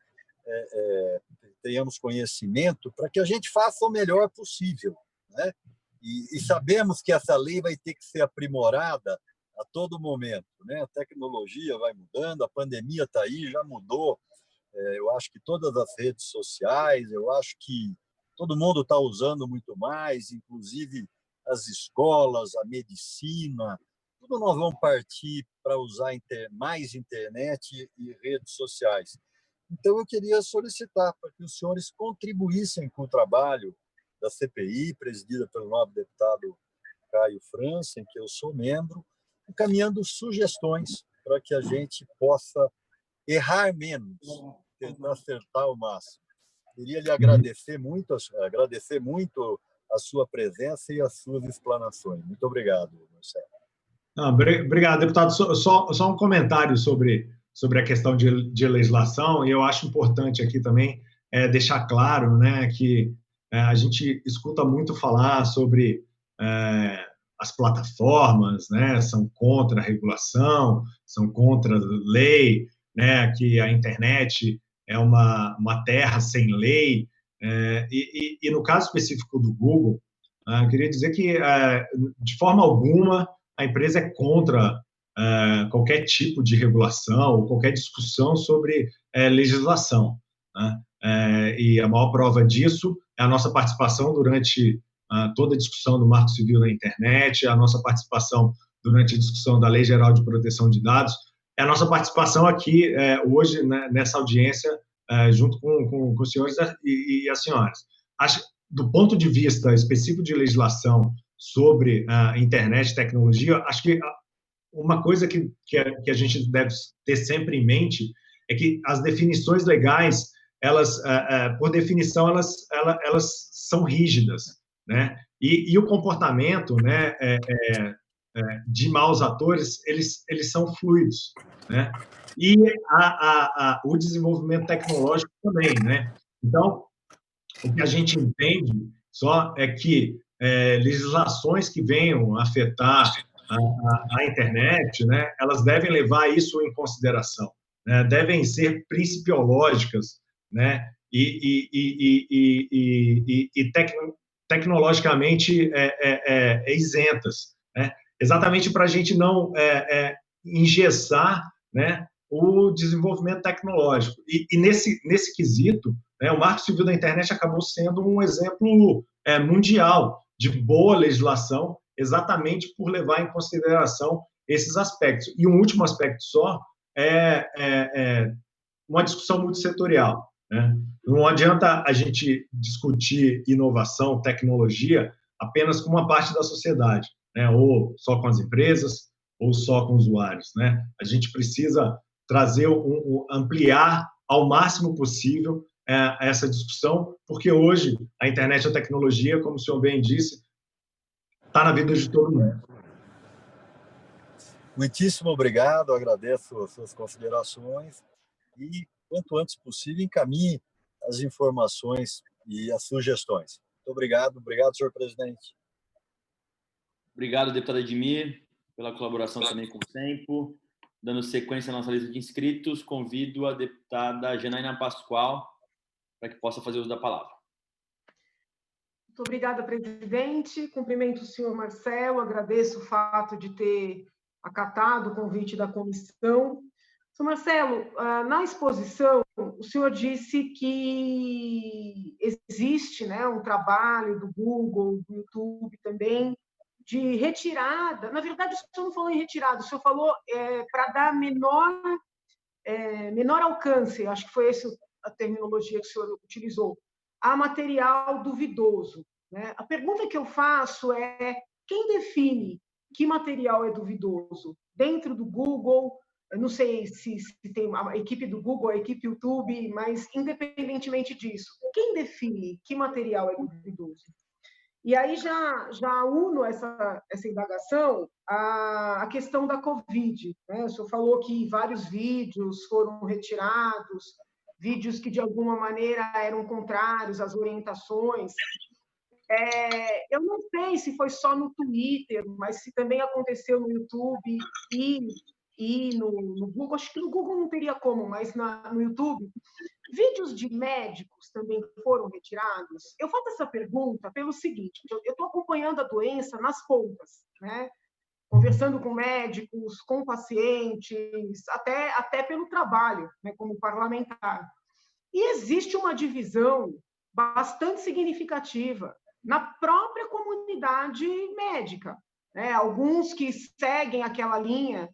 tenhamos conhecimento para que a gente faça o melhor possível, né? E sabemos que essa lei vai ter que ser aprimorada a todo momento, né? A tecnologia vai mudando, a pandemia está aí, já mudou. Eu acho que todas as redes sociais, eu acho que todo mundo está usando muito mais, inclusive as escolas, a medicina, tudo nós vamos partir para usar mais internet e redes sociais. Então, eu queria solicitar para que os senhores contribuíssem com o trabalho da CPI, presidida pelo nobre deputado Caio França, em que eu sou membro, encaminhando sugestões para que a gente possa errar menos, tentar acertar o máximo. Queria lhe agradecer muito a sua presença e as suas explanações. Muito obrigado, Marcelo. Obrigado, deputado. Só um comentário sobre a questão de legislação, e eu acho importante aqui também deixar claro, né, que a gente escuta muito falar sobre as plataformas, né, são contra a regulação, são contra a lei, né, que a internet é uma terra sem lei, e no caso específico do Google, eu queria dizer que, de forma alguma, a empresa é contra qualquer tipo de regulação ou qualquer discussão sobre legislação, né? E a maior prova disso é a nossa participação durante toda a discussão do Marco Civil na internet, a nossa participação durante a discussão da Lei Geral de Proteção de Dados, é a nossa participação aqui hoje, né, nessa audiência, junto com os senhores e as senhoras. do ponto de vista específico de legislação sobre a internet e tecnologia, acho que uma coisa que a gente deve ter sempre em mente é que as definições legais, elas, por definição, elas são rígidas, né? E o comportamento, né, de maus atores, eles são fluidos, né? E o desenvolvimento tecnológico também, né? Então, o que a gente entende só é que legislações que venham afetar a internet, né, elas devem levar isso em consideração, né? Devem ser principiológicas, né? E tecnologicamente isentas, né? Exatamente para a gente não engessar, né, o desenvolvimento tecnológico. E nesse quesito, né, o Marco Civil da Internet acabou sendo um exemplo mundial de boa legislação, exatamente por levar em consideração esses aspectos. E um último aspecto só é uma discussão multissetorial, né? Não adianta a gente discutir inovação, tecnologia, apenas com uma parte da sociedade, né? Ou só com as empresas, ou só com usuários, né? A gente precisa trazer, ampliar ao máximo possível essa discussão, porque hoje a internet e a tecnologia, como o senhor bem disse, está na vida de todo mundo. Muitíssimo obrigado, agradeço as suas considerações e, quanto antes possível, encaminhe as informações e as sugestões. Muito obrigado, senhor presidente. Obrigado, deputado Edmir, pela colaboração também com o tempo. Dando sequência à nossa lista de inscritos, convido a deputada Janaína Pascoal para que possa fazer uso da palavra. Muito obrigada, presidente. Cumprimento o senhor Marcelo, agradeço o fato de ter acatado o convite da comissão. Senhor Marcelo, na exposição, o senhor disse que existe, né, um trabalho do Google, do YouTube também, de retirada. Na verdade, o senhor não falou em retirada, o senhor falou para dar menor alcance, acho que foi essa a terminologia que o senhor utilizou, a material duvidoso, né? A pergunta que eu faço é: quem define que material é duvidoso? Dentro do Google, eu não sei se tem a equipe do Google, a equipe YouTube, mas independentemente disso, quem define que material é duvidoso? E aí já uno essa indagação à questão da Covid, né? O senhor falou que vários vídeos foram retirados, vídeos que, de alguma maneira, eram contrários às orientações. Eu não sei se foi só no Twitter, mas se também aconteceu no YouTube e no Google. Acho que no Google não teria como, mas no YouTube. Vídeos de médicos também foram retirados? Eu faço essa pergunta pelo seguinte: eu estou acompanhando a doença nas pontas, né? Conversando com médicos, com pacientes, até pelo trabalho, né, como parlamentar. E existe uma divisão bastante significativa na própria comunidade médica, né? Alguns que seguem aquela linha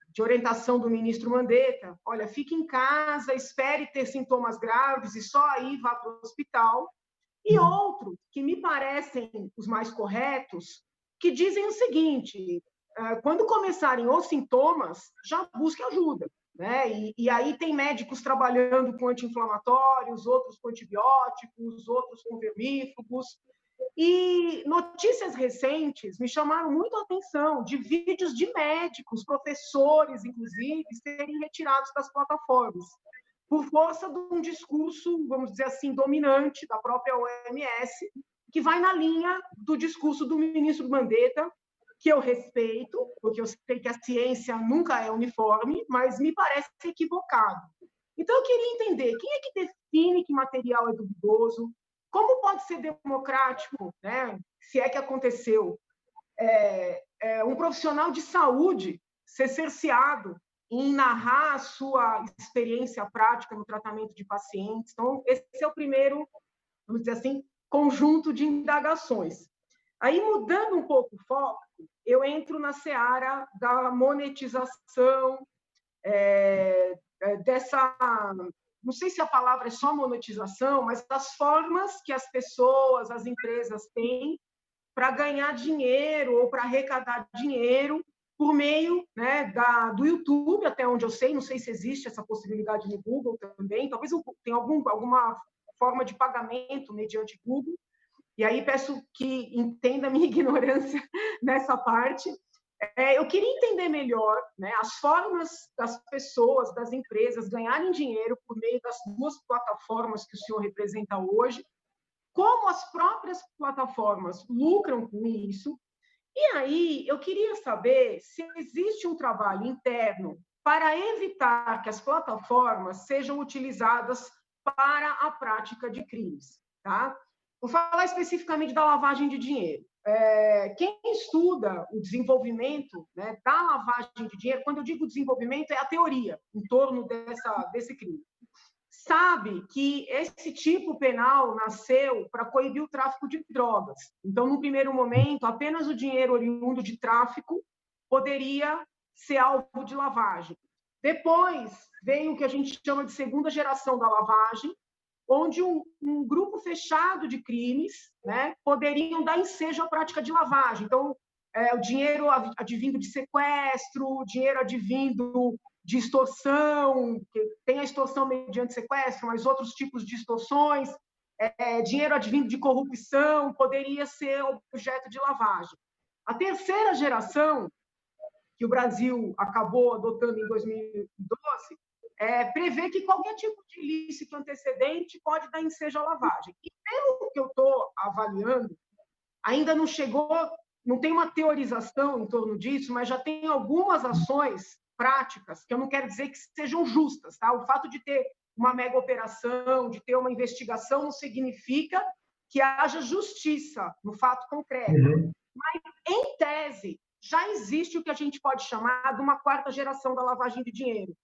de orientação do ministro Mandetta: olha, fique em casa, espere ter sintomas graves e só aí vá para o hospital. E outros, que me parecem os mais corretos, que dizem o seguinte: quando começarem os sintomas, já busque ajuda, né? E aí tem médicos trabalhando com anti-inflamatórios, outros com antibióticos, outros com vermífugos. E notícias recentes me chamaram muito a atenção de vídeos de médicos, professores, inclusive, serem retirados das plataformas, por força de um discurso, vamos dizer assim, dominante da própria OMS, que vai na linha do discurso do ministro Mandetta, que eu respeito, porque eu sei que a ciência nunca é uniforme, mas me parece equivocado. Então, eu queria entender: quem é que define que material é duvidoso? Como pode ser democrático, né, se é que aconteceu, um profissional de saúde ser cerceado em narrar a sua experiência prática no tratamento de pacientes? Então, esse é o primeiro, vamos dizer assim, conjunto de indagações. Aí, mudando um pouco o foco, eu entro na seara da monetização, não sei se a palavra é só monetização, mas das formas que as pessoas, as empresas têm para ganhar dinheiro ou para arrecadar dinheiro por meio, né, do YouTube, até onde eu sei, não sei se existe essa possibilidade no Google também, talvez tenha alguma forma de pagamento mediante Google, e aí peço que entenda a minha ignorância nessa parte. Eu queria entender melhor, né, as formas das pessoas, das empresas ganharem dinheiro por meio das duas plataformas que o senhor representa hoje, como as próprias plataformas lucram com isso. E aí eu queria saber se existe um trabalho interno para evitar que as plataformas sejam utilizadas para a prática de crimes, tá? Vou falar especificamente da lavagem de dinheiro. Quem estuda o desenvolvimento, né, da lavagem de dinheiro, quando eu digo desenvolvimento, é a teoria em torno desse crime, sabe que esse tipo penal nasceu para coibir o tráfico de drogas. Então, no primeiro momento, apenas o dinheiro oriundo de tráfico poderia ser alvo de lavagem. Depois, veio o que a gente chama de segunda geração da lavagem, onde um grupo fechado de crimes, né, poderiam dar ensejo à prática de lavagem. Então, o dinheiro advindo de sequestro, o dinheiro advindo de extorsão, que tem a extorsão mediante sequestro, mas outros tipos de extorsões, dinheiro advindo de corrupção, poderia ser objeto de lavagem. A terceira geração, que o Brasil acabou adotando em 2012, prevê que qualquer tipo de ilícito antecedente pode dar ensejo à lavagem. E pelo que eu estou avaliando, ainda não chegou, não tem uma teorização em torno disso, mas já tem algumas ações práticas, que eu não quero dizer que sejam justas, tá? O fato de ter uma mega operação, de ter uma investigação, não significa que haja justiça no fato concreto. Mas, em tese, já existe o que a gente pode chamar de uma quarta geração da lavagem de dinheiro,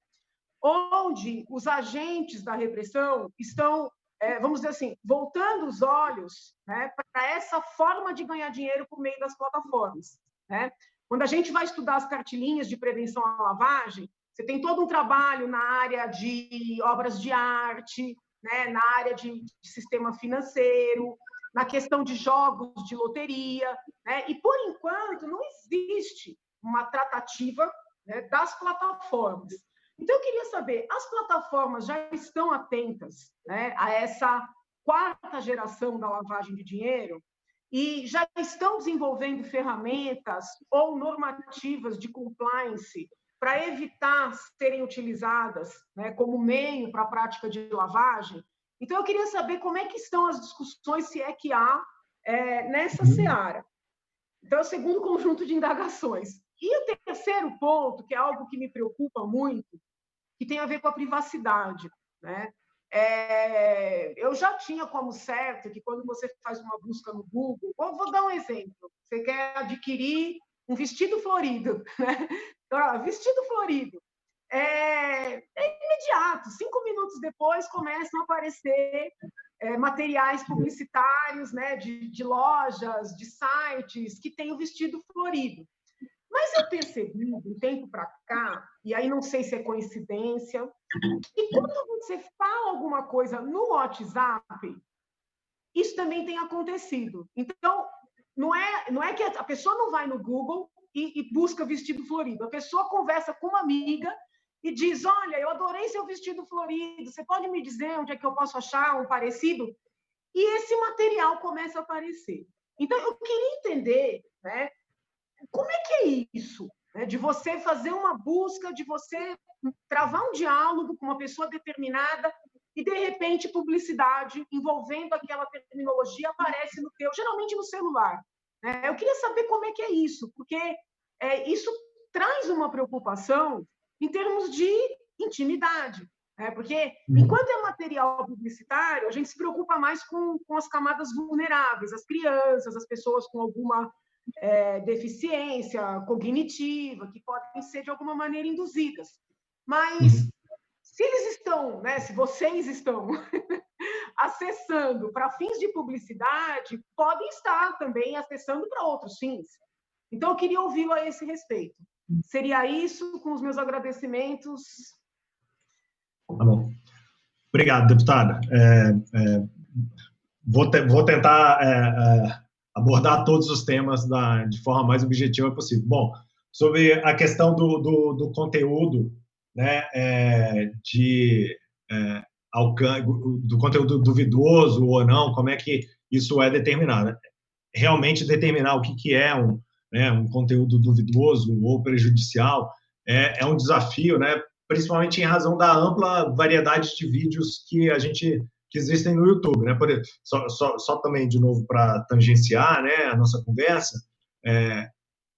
onde os agentes da repressão estão, vamos dizer assim, voltando os olhos, né, para essa forma de ganhar dinheiro por meio das plataformas, né? Quando a gente vai estudar as cartilinhas de prevenção à lavagem, você tem todo um trabalho na área de obras de arte, né, na área de sistema financeiro, na questão de jogos de loteria, né? E, por enquanto, não existe uma tratativa, né, das plataformas. Então, eu queria saber, as plataformas já estão atentas, né, a essa quarta geração da lavagem de dinheiro e já estão desenvolvendo ferramentas ou normativas de compliance para evitar serem utilizadas, né, como meio para a prática de lavagem? Então, eu queria saber como é que estão as discussões, se é que há, nessa seara. Então, é o segundo conjunto de indagações. E o terceiro ponto, que é algo que me preocupa muito, que tem a ver com a privacidade, né? Eu já tinha como certo que quando você faz uma busca no Google, vou dar um exemplo, você quer adquirir um vestido florido, né? Então, vestido florido, é imediato, 5 minutos depois começam a aparecer materiais publicitários, né, de lojas, de sites que têm o vestido florido. Mas eu percebi, de um tempo para cá, e aí não sei se é coincidência, que quando você fala alguma coisa no WhatsApp, isso também tem acontecido. Então, não é que a pessoa não vai no Google e busca vestido florido. A pessoa conversa com uma amiga e diz, olha, eu adorei seu vestido florido, você pode me dizer onde é que eu posso achar um parecido? E esse material começa a aparecer. Então, eu queria entender, né, como é que é isso, né, de você fazer uma busca, de você travar um diálogo com uma pessoa determinada e, de repente, publicidade envolvendo aquela terminologia aparece no teu, geralmente no celular. Eu queria saber como é que é isso, porque isso traz uma preocupação em termos de intimidade, né? Porque, enquanto é material publicitário, a gente se preocupa mais com as camadas vulneráveis, as crianças, as pessoas com alguma deficiência cognitiva, que podem ser, de alguma maneira, induzidas. Mas, se eles estão, né, se vocês estão acessando para fins de publicidade, podem estar também acessando para outros fins. Então, eu queria ouvi-lo a esse respeito. Seria isso, com os meus agradecimentos. Tá bom. Obrigado, deputada. Vou tentar abordar todos os temas de forma mais objetiva possível. Bom, sobre a questão do conteúdo, né, do conteúdo duvidoso ou não, como é que isso é determinado? Realmente determinar o que é um conteúdo duvidoso ou prejudicial é um desafio, né, principalmente em razão da ampla variedade de vídeos que existem no YouTube, né? Só também, de novo, para tangenciar, né, a nossa conversa,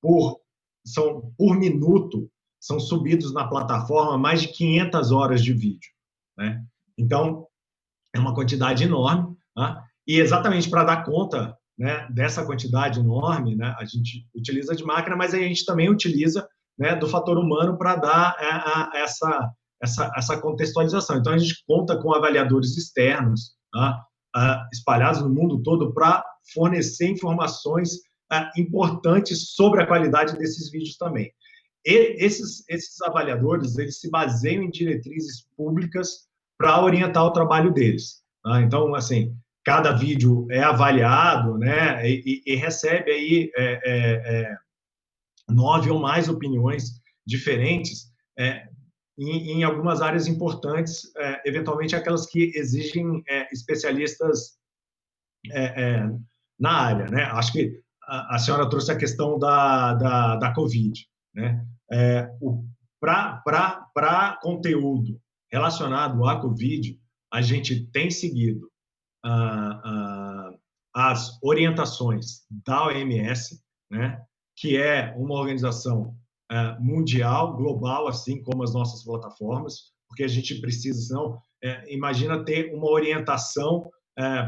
por minuto, são subidos na plataforma mais de 500 horas de vídeo, né? Então, é uma quantidade enorme, tá? E exatamente para dar conta, né, dessa quantidade enorme, né, a gente utiliza de máquina, mas a gente também utiliza, né, do fator humano para dar essa contextualização. Então, a gente conta com avaliadores externos, tá, espalhados no mundo todo para fornecer informações importantes sobre a qualidade desses vídeos também. E esses avaliadores, eles se baseiam em diretrizes públicas para orientar o trabalho deles, tá? Então, assim, cada vídeo é avaliado, né, e recebe aí 9 ou mais opiniões diferentes em algumas áreas importantes, eventualmente aquelas que exigem especialistas na área, né? Acho que a senhora trouxe a questão da Covid, né? Para conteúdo relacionado à Covid, a gente tem seguido as orientações da OMS, né, que é uma organização mundial, global, assim como as nossas plataformas, porque a gente precisa, senão, imagina ter uma orientação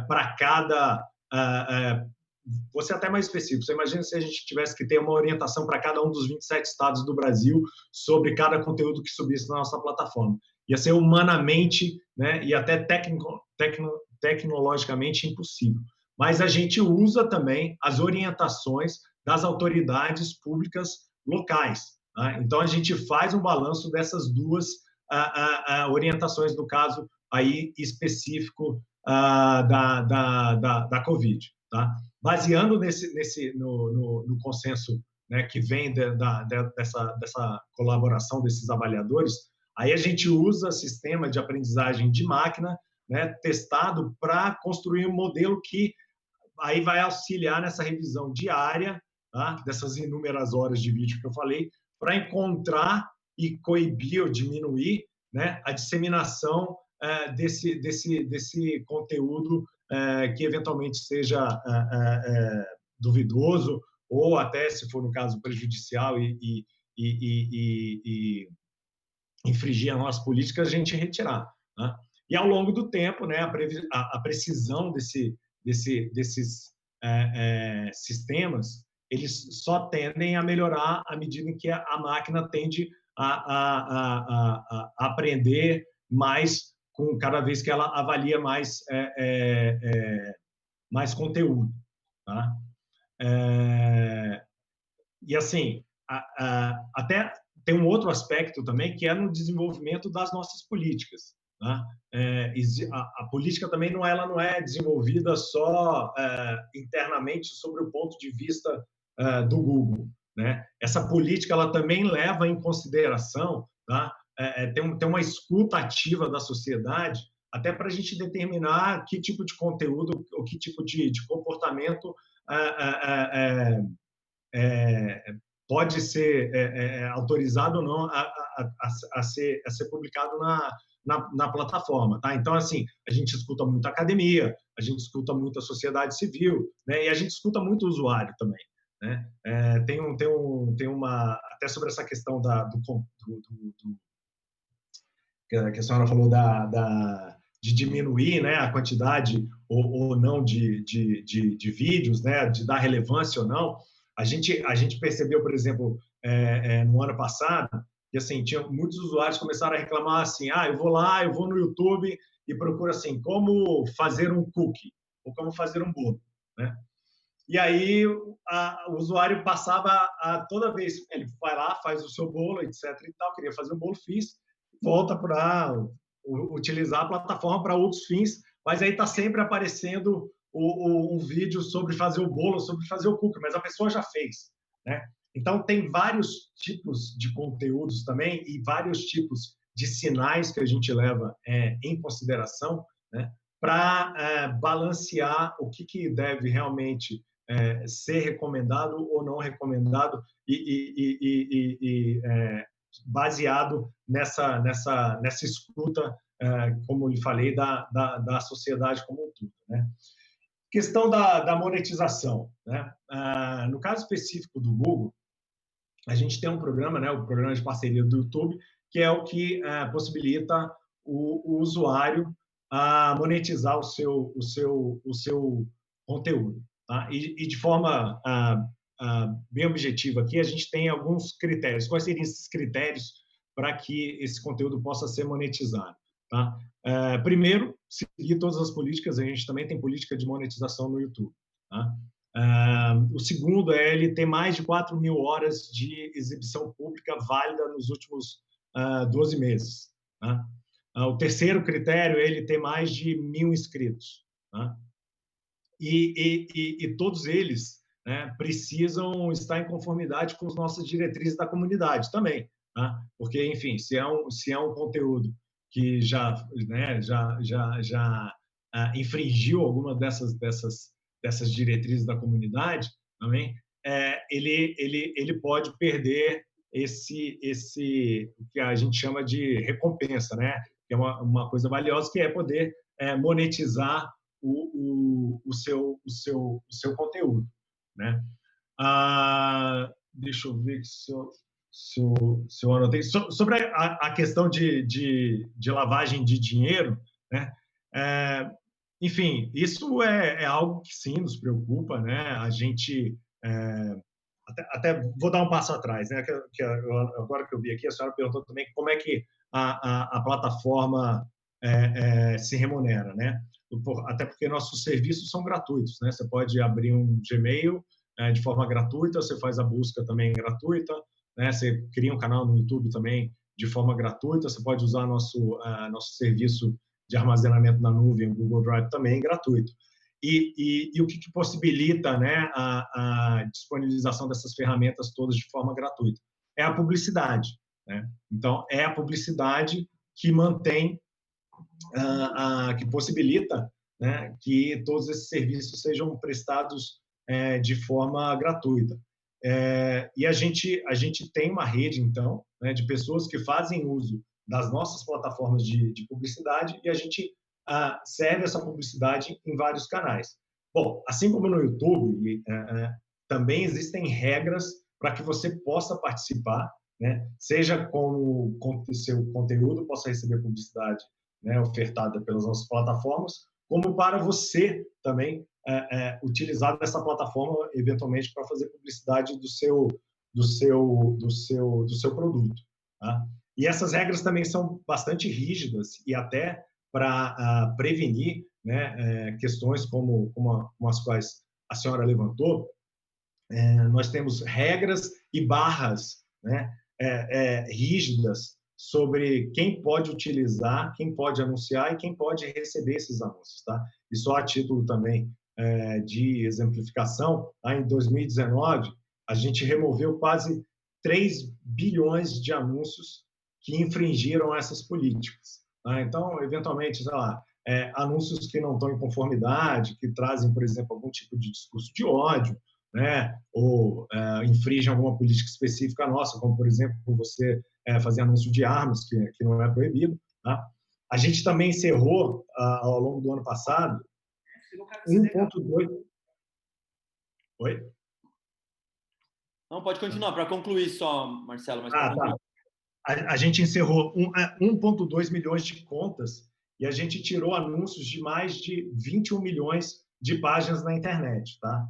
para cada... vou ser até mais específico, você imagina se a gente tivesse que ter uma orientação para cada um dos 27 estados do Brasil sobre cada conteúdo que subisse na nossa plataforma. Ia ser humanamente, né, e até tecnologicamente impossível. Mas a gente usa também as orientações das autoridades públicas locais, tá? Então, a gente faz um balanço dessas duas orientações, no caso aí específico da Covid, tá? Baseando no consenso, né, que vem dessa colaboração desses avaliadores, aí a gente usa sistema de aprendizagem de máquina, né, testado para construir um modelo que aí vai auxiliar nessa revisão diária, tá, dessas inúmeras horas de vídeo que eu falei, para encontrar e coibir ou diminuir, né, a disseminação desse conteúdo que eventualmente seja duvidoso ou até, se for no caso, prejudicial e infringir as nossas políticas, a gente retirar, né? E ao longo do tempo, né, a precisão desses sistemas, eles só tendem a melhorar à medida em que a máquina tende a aprender mais com cada vez que ela avalia mais conteúdo, tá? E assim, até tem um outro aspecto também que é no desenvolvimento das nossas políticas, tá? A política também ela não é desenvolvida só internamente sobre o ponto de vista do Google, né? Essa política ela também leva em consideração, tá? Tem uma escuta ativa da sociedade até para a gente determinar que tipo de conteúdo ou que tipo de comportamento pode ser autorizado ou não a ser publicado na plataforma, tá? Então, assim, a gente escuta muito a academia, a gente escuta muito a sociedade civil, né? E a gente escuta muito o usuário também, né? Tem uma até sobre essa questão que a senhora falou de diminuir, né, a quantidade ou não de vídeos, né, de dar relevância ou não. A gente percebeu, por exemplo, no ano passado, que assim, tinha muitos usuários que começaram a reclamar assim, eu vou no YouTube e procuro assim, como fazer um cookie ou como fazer um bolo, né? E aí o usuário passava toda vez, ele vai lá, faz o seu bolo, etc. e tal, queria fazer o bolo, fiz, volta para utilizar a plataforma para outros fins, mas aí está sempre aparecendo um vídeo sobre fazer o bolo, sobre fazer o cookie, mas a pessoa já fez, né? Então, tem vários tipos de conteúdos também e vários tipos de sinais que a gente leva em consideração, né, para balancear o que deve realmente ser recomendado ou não recomendado e baseado nessa escuta, como lhe falei, da sociedade como um todo, né? Questão da monetização, né? No caso específico do Google, a gente tem um programa, né, o programa de parceria do YouTube, que é o que possibilita o usuário a monetizar o seu conteúdo. Tá? E de forma bem objetiva aqui, a gente tem alguns critérios. Quais seriam esses critérios para que esse conteúdo possa ser monetizado? Tá? Primeiro, seguir todas as políticas. A gente também tem política de monetização no YouTube. Tá? O segundo é ele ter mais de 4.000 horas de exibição pública válida nos últimos 12 meses. Tá? O terceiro critério é ele ter mais de 1.000 inscritos. Tá? E todos eles, né, precisam estar em conformidade com as nossas diretrizes da comunidade também. Tá? Porque, enfim, se é um conteúdo que já infringiu alguma dessas diretrizes da comunidade, também, ele pode perder esse o que a gente chama de recompensa, né? Que é uma coisa valiosa, que é poder monetizar o seu conteúdo, né? Deixa eu ver se eu anotei. Sobre a questão de lavagem de dinheiro, né? Enfim, isso é algo que sim nos preocupa, né? A gente até vou dar um passo atrás, né? Agora que eu vi aqui, a senhora perguntou também como é que a plataforma se remunera, né? Até porque nossos serviços são gratuitos, né? Você pode abrir um Gmail de forma gratuita, você faz a busca também gratuita, né? Você cria um canal no YouTube também de forma gratuita, você pode usar nosso serviço de armazenamento na nuvem, o Google Drive também gratuito. E o que possibilita, né, a disponibilização dessas ferramentas todas de forma gratuita? É a publicidade, né? Então, é a publicidade que mantém, que possibilita, né, que todos esses serviços sejam prestados de forma gratuita. E a gente tem uma rede, então, né, de pessoas que fazem uso das nossas plataformas de publicidade, e a gente serve essa publicidade em vários canais. Bom, assim como no YouTube, também existem regras para que você possa participar, né? Seja como o seu conteúdo possa receber publicidade, né, ofertada pelas nossas plataformas, como para você também utilizar essa plataforma eventualmente para fazer publicidade do seu produto. Tá? E essas regras também são bastante rígidas e até para prevenir, né, questões como as quais a senhora levantou, nós temos regras e barras, né, rígidas sobre quem pode utilizar, quem pode anunciar e quem pode receber esses anúncios. Tá? E só a título também de exemplificação, lá em 2019, a gente removeu quase 3 bilhões de anúncios que infringiram essas políticas. Tá? Então, eventualmente, sei lá, anúncios que não estão em conformidade, que trazem, por exemplo, algum tipo de discurso de ódio, né? Ou infringem alguma política específica nossa, como, por exemplo, você fazer anúncio de armas, que não é proibido. Tá? A gente também encerrou, ao longo do ano passado, 1.2... Oi? Não, pode continuar, para concluir só, Marcelo. Mas tá. A gente encerrou 1.2 milhões de contas e a gente tirou anúncios de mais de 21 milhões de páginas na internet. Tá?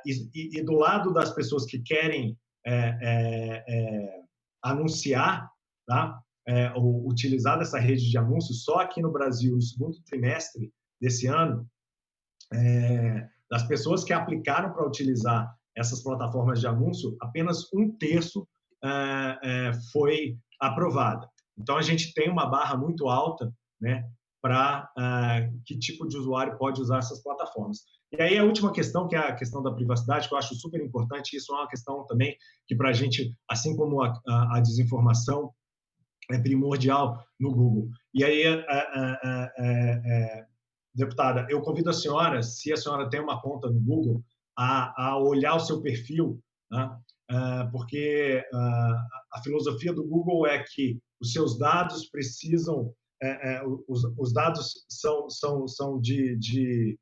E do lado das pessoas que querem anunciar, tá? Ou utilizar dessa rede de anúncios, só aqui no Brasil, no segundo trimestre desse ano, das pessoas que aplicaram para utilizar essas plataformas de anúncio, apenas 1/3 foi aprovada. Então, a gente tem uma barra muito alta, né, para que tipo de usuário pode usar essas plataformas. E aí a última questão, que é a questão da privacidade, que eu acho super importante, isso é uma questão também que para a gente, assim como a desinformação, é primordial no Google. E aí, deputada, eu convido a senhora, se a senhora tem uma conta no Google, a olhar o seu perfil, né? Porque a filosofia do Google é que os seus dados precisam, os dados são de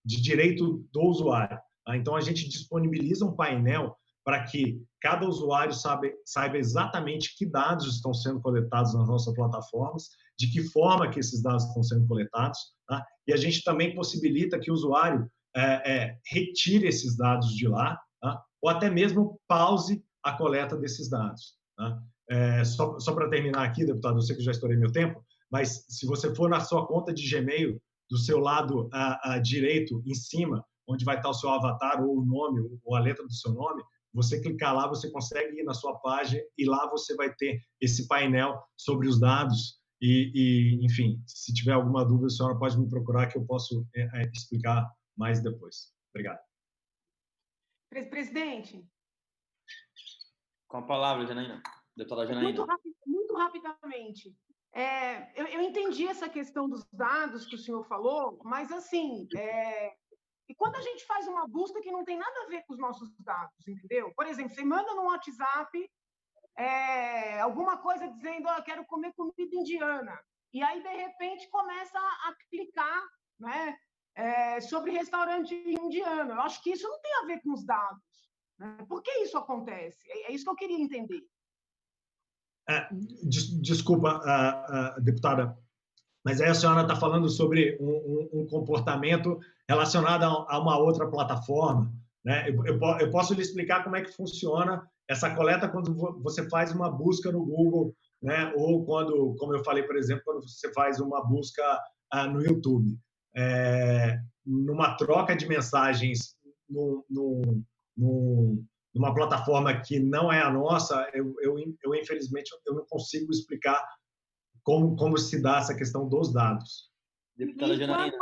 direito do usuário. Tá? Então, a gente disponibiliza um painel para que cada usuário saiba exatamente que dados estão sendo coletados nas nossas plataformas, de que forma que esses dados estão sendo coletados, tá? E a gente também possibilita que o usuário retire esses dados de lá, tá? Ou até mesmo pause a coleta desses dados. Tá? Só para terminar aqui, deputado, eu sei que já estourei meu tempo, mas se você for na sua conta de Gmail, do seu lado direito, em cima, onde vai estar o seu avatar ou o nome, ou a letra do seu nome, você clicar lá, você consegue ir na sua página e lá você vai ter esse painel sobre os dados enfim, se tiver alguma dúvida, a senhora pode me procurar que eu posso explicar mais depois. Obrigado. Presidente. Com a palavra, Janaína. Deputada Janaína. Muito rapidamente. Eu entendi essa questão dos dados que o senhor falou, mas, assim, e quando a gente faz uma busca que não tem nada a ver com os nossos dados, entendeu? Por exemplo, você manda no WhatsApp alguma coisa dizendo, quero comer comida indiana, e aí, de repente, começa a clicar, né, sobre restaurante indiano. Eu acho que isso não tem a ver com os dados. Né? Por que isso acontece? É isso que eu queria entender. Desculpa, deputada, mas aí a senhora está falando sobre um comportamento relacionado a uma outra plataforma. Né? Eu posso lhe explicar como é que funciona essa coleta quando você faz uma busca no Google, né? Ou quando, como eu falei, por exemplo, quando você faz uma busca no YouTube. Numa troca de mensagens numa plataforma que não é a nossa, eu infelizmente eu não consigo explicar como se dá essa questão dos dados. Deputada Janaína.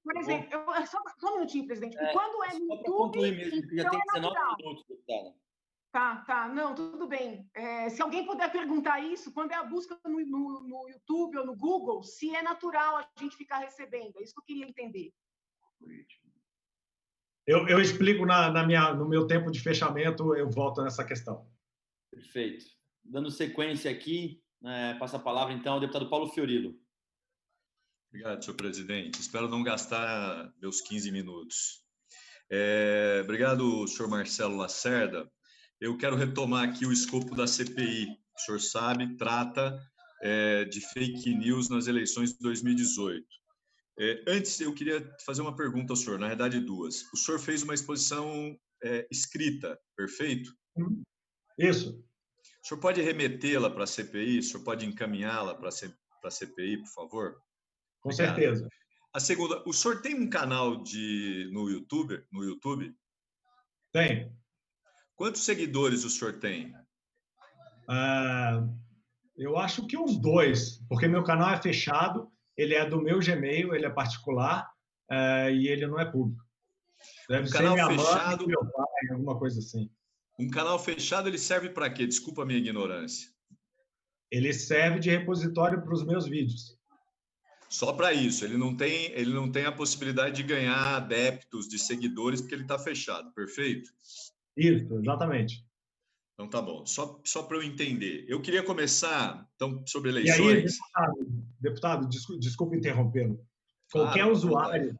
Por exemplo, só um minutinho, presidente. E quando é no YouTube, concluir mesmo, que já então tem 19 minutos, deputada. Tá, não, tudo bem. Se alguém puder perguntar isso, quando é a busca no YouTube ou no Google, se é natural a gente ficar recebendo. É isso que eu queria entender. Eu explico no meu tempo de fechamento, eu volto nessa questão. Perfeito. Dando sequência aqui, passa a palavra, então, ao deputado Paulo Fiorilo. Obrigado, senhor presidente. Espero não gastar meus 15 minutos. Obrigado, senhor Marcelo Lacerda. Eu quero retomar aqui o escopo da CPI. O senhor sabe, trata de fake news nas eleições de 2018. Antes, eu queria fazer uma pergunta ao senhor, na verdade, duas. O senhor fez uma exposição escrita, perfeito? Isso. O senhor pode remetê-la para a CPI? O senhor pode encaminhá-la para a CPI, por favor? Com certeza. A segunda, o senhor tem um canal no YouTube? Tem. Quantos seguidores o senhor tem? Eu acho que uns 2, porque meu canal é fechado, ele é do meu Gmail, ele é particular e ele não é público. Deve ser minha mãe, meu pai, alguma coisa assim. Um canal fechado, ele serve para quê? Desculpa a minha ignorância. Ele serve de repositório para os meus vídeos. Só para isso, ele não tem a possibilidade de ganhar adeptos, de seguidores, porque ele está fechado, perfeito? Isso, exatamente. Então tá bom, só para eu entender. Eu queria começar, então, sobre eleições. E aí, deputado, desculpa interrompê-lo. Qualquer usuário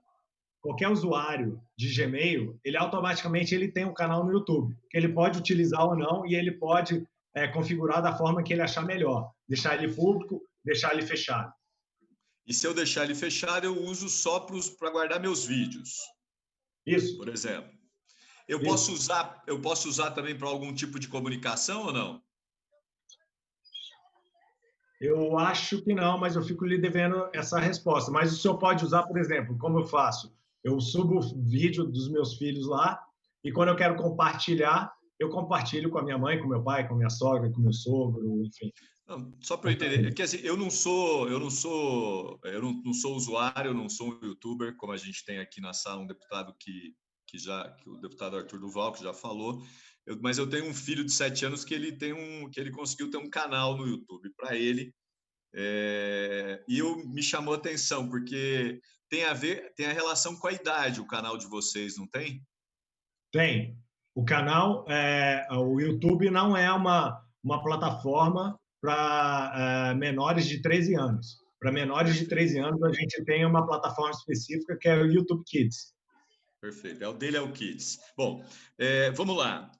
de Gmail, ele automaticamente tem um canal no YouTube, que ele pode utilizar ou não, e ele pode configurar da forma que ele achar melhor. Deixar ele público, deixar ele fechado. E se eu deixar ele fechado, eu uso só para guardar meus vídeos. Isso. Por exemplo. Eu posso usar também para algum tipo de comunicação ou não? Eu acho que não, mas eu fico lhe devendo essa resposta. Mas o senhor pode usar, por exemplo, como eu faço? Eu subo o vídeo dos meus filhos lá e quando eu quero compartilhar, eu compartilho com a minha mãe, com meu pai, com minha sogra, com meu sogro, enfim. Não, só para eu entender, que assim, eu não sou usuário, eu não sou um youtuber, como a gente tem aqui na sala um deputado que o deputado Arthur Duval, que já falou, mas eu tenho um filho de 7 anos que ele conseguiu ter um canal no YouTube para ele, e me chamou a atenção, porque tem a relação com a idade, o canal de vocês, não tem? Tem. O canal, o YouTube não é uma plataforma para menores de 13 anos. Para menores de 13 anos, a gente tem uma plataforma específica que é o YouTube Kids. Perfeito. O dele é o Kids. Bom, vamos lá.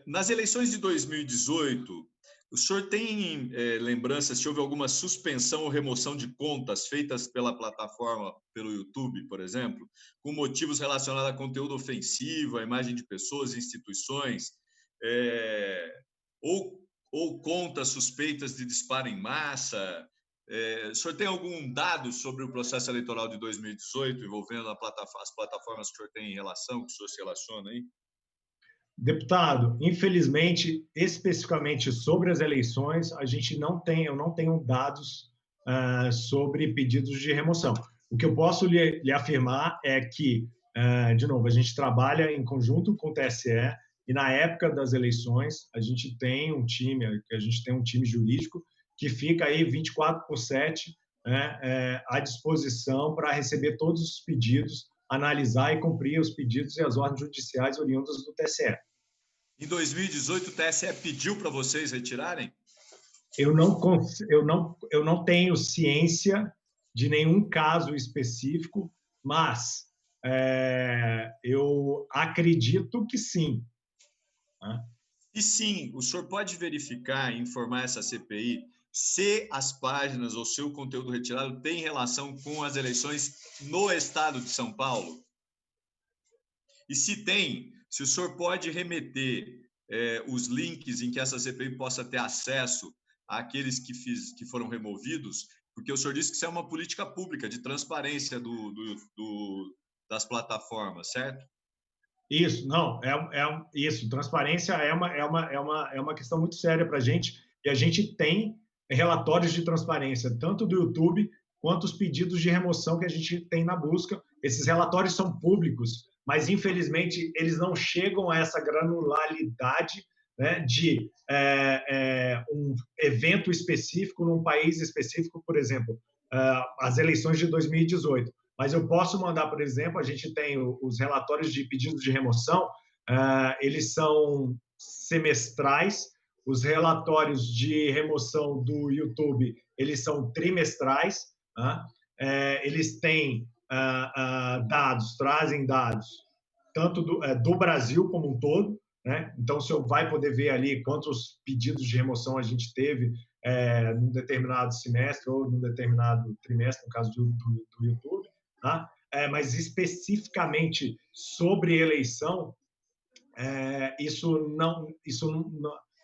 Nas eleições de 2018, o senhor tem lembranças se houve alguma suspensão ou remoção de contas feitas pela plataforma, pelo YouTube, por exemplo, com motivos relacionados a conteúdo ofensivo, a imagem de pessoas e instituições, ou contas suspeitas de disparo em massa? O senhor tem algum dado sobre o processo eleitoral de 2018 envolvendo as plataformas que o senhor tem em relação, que o senhor se relaciona aí? Deputado, infelizmente, especificamente sobre as eleições, eu não tenho dados sobre pedidos de remoção. O que eu posso lhe afirmar é que, de novo, a gente trabalha em conjunto com o TSE e na época das eleições a gente tem um time jurídico que fica aí 24/7 à disposição para receber todos os pedidos, analisar e cumprir os pedidos e as ordens judiciais oriundas do TSE. Em 2018, o TSE pediu para vocês retirarem? Eu não tenho ciência de nenhum caso específico, mas eu acredito que sim. E sim, o senhor pode verificar e informar essa CPI se as páginas ou seu conteúdo retirado tem relação com as eleições no estado de São Paulo? E se tem, se o senhor pode remeter os links em que essa CPI possa ter acesso àqueles que foram removidos, porque o senhor disse que isso é uma política pública de transparência das plataformas, certo? Isso, não, isso. Transparência é uma questão muito séria para a gente, e a gente tem relatórios de transparência, tanto do YouTube quanto os pedidos de remoção que a gente tem na busca. Esses relatórios são públicos, mas, infelizmente, eles não chegam a essa granularidade, né, de um evento específico num país específico, por exemplo, as eleições de 2018. Mas eu posso mandar, por exemplo, a gente tem os relatórios de pedidos de remoção, eles são semestrais, os relatórios de remoção do YouTube, eles são trimestrais, eles têm trazem dados tanto do Brasil como um todo, né? Então, o senhor vai poder ver ali quantos pedidos de remoção a gente teve num determinado semestre ou num determinado trimestre, no caso do YouTube, tá? Mas especificamente sobre eleição, isso não,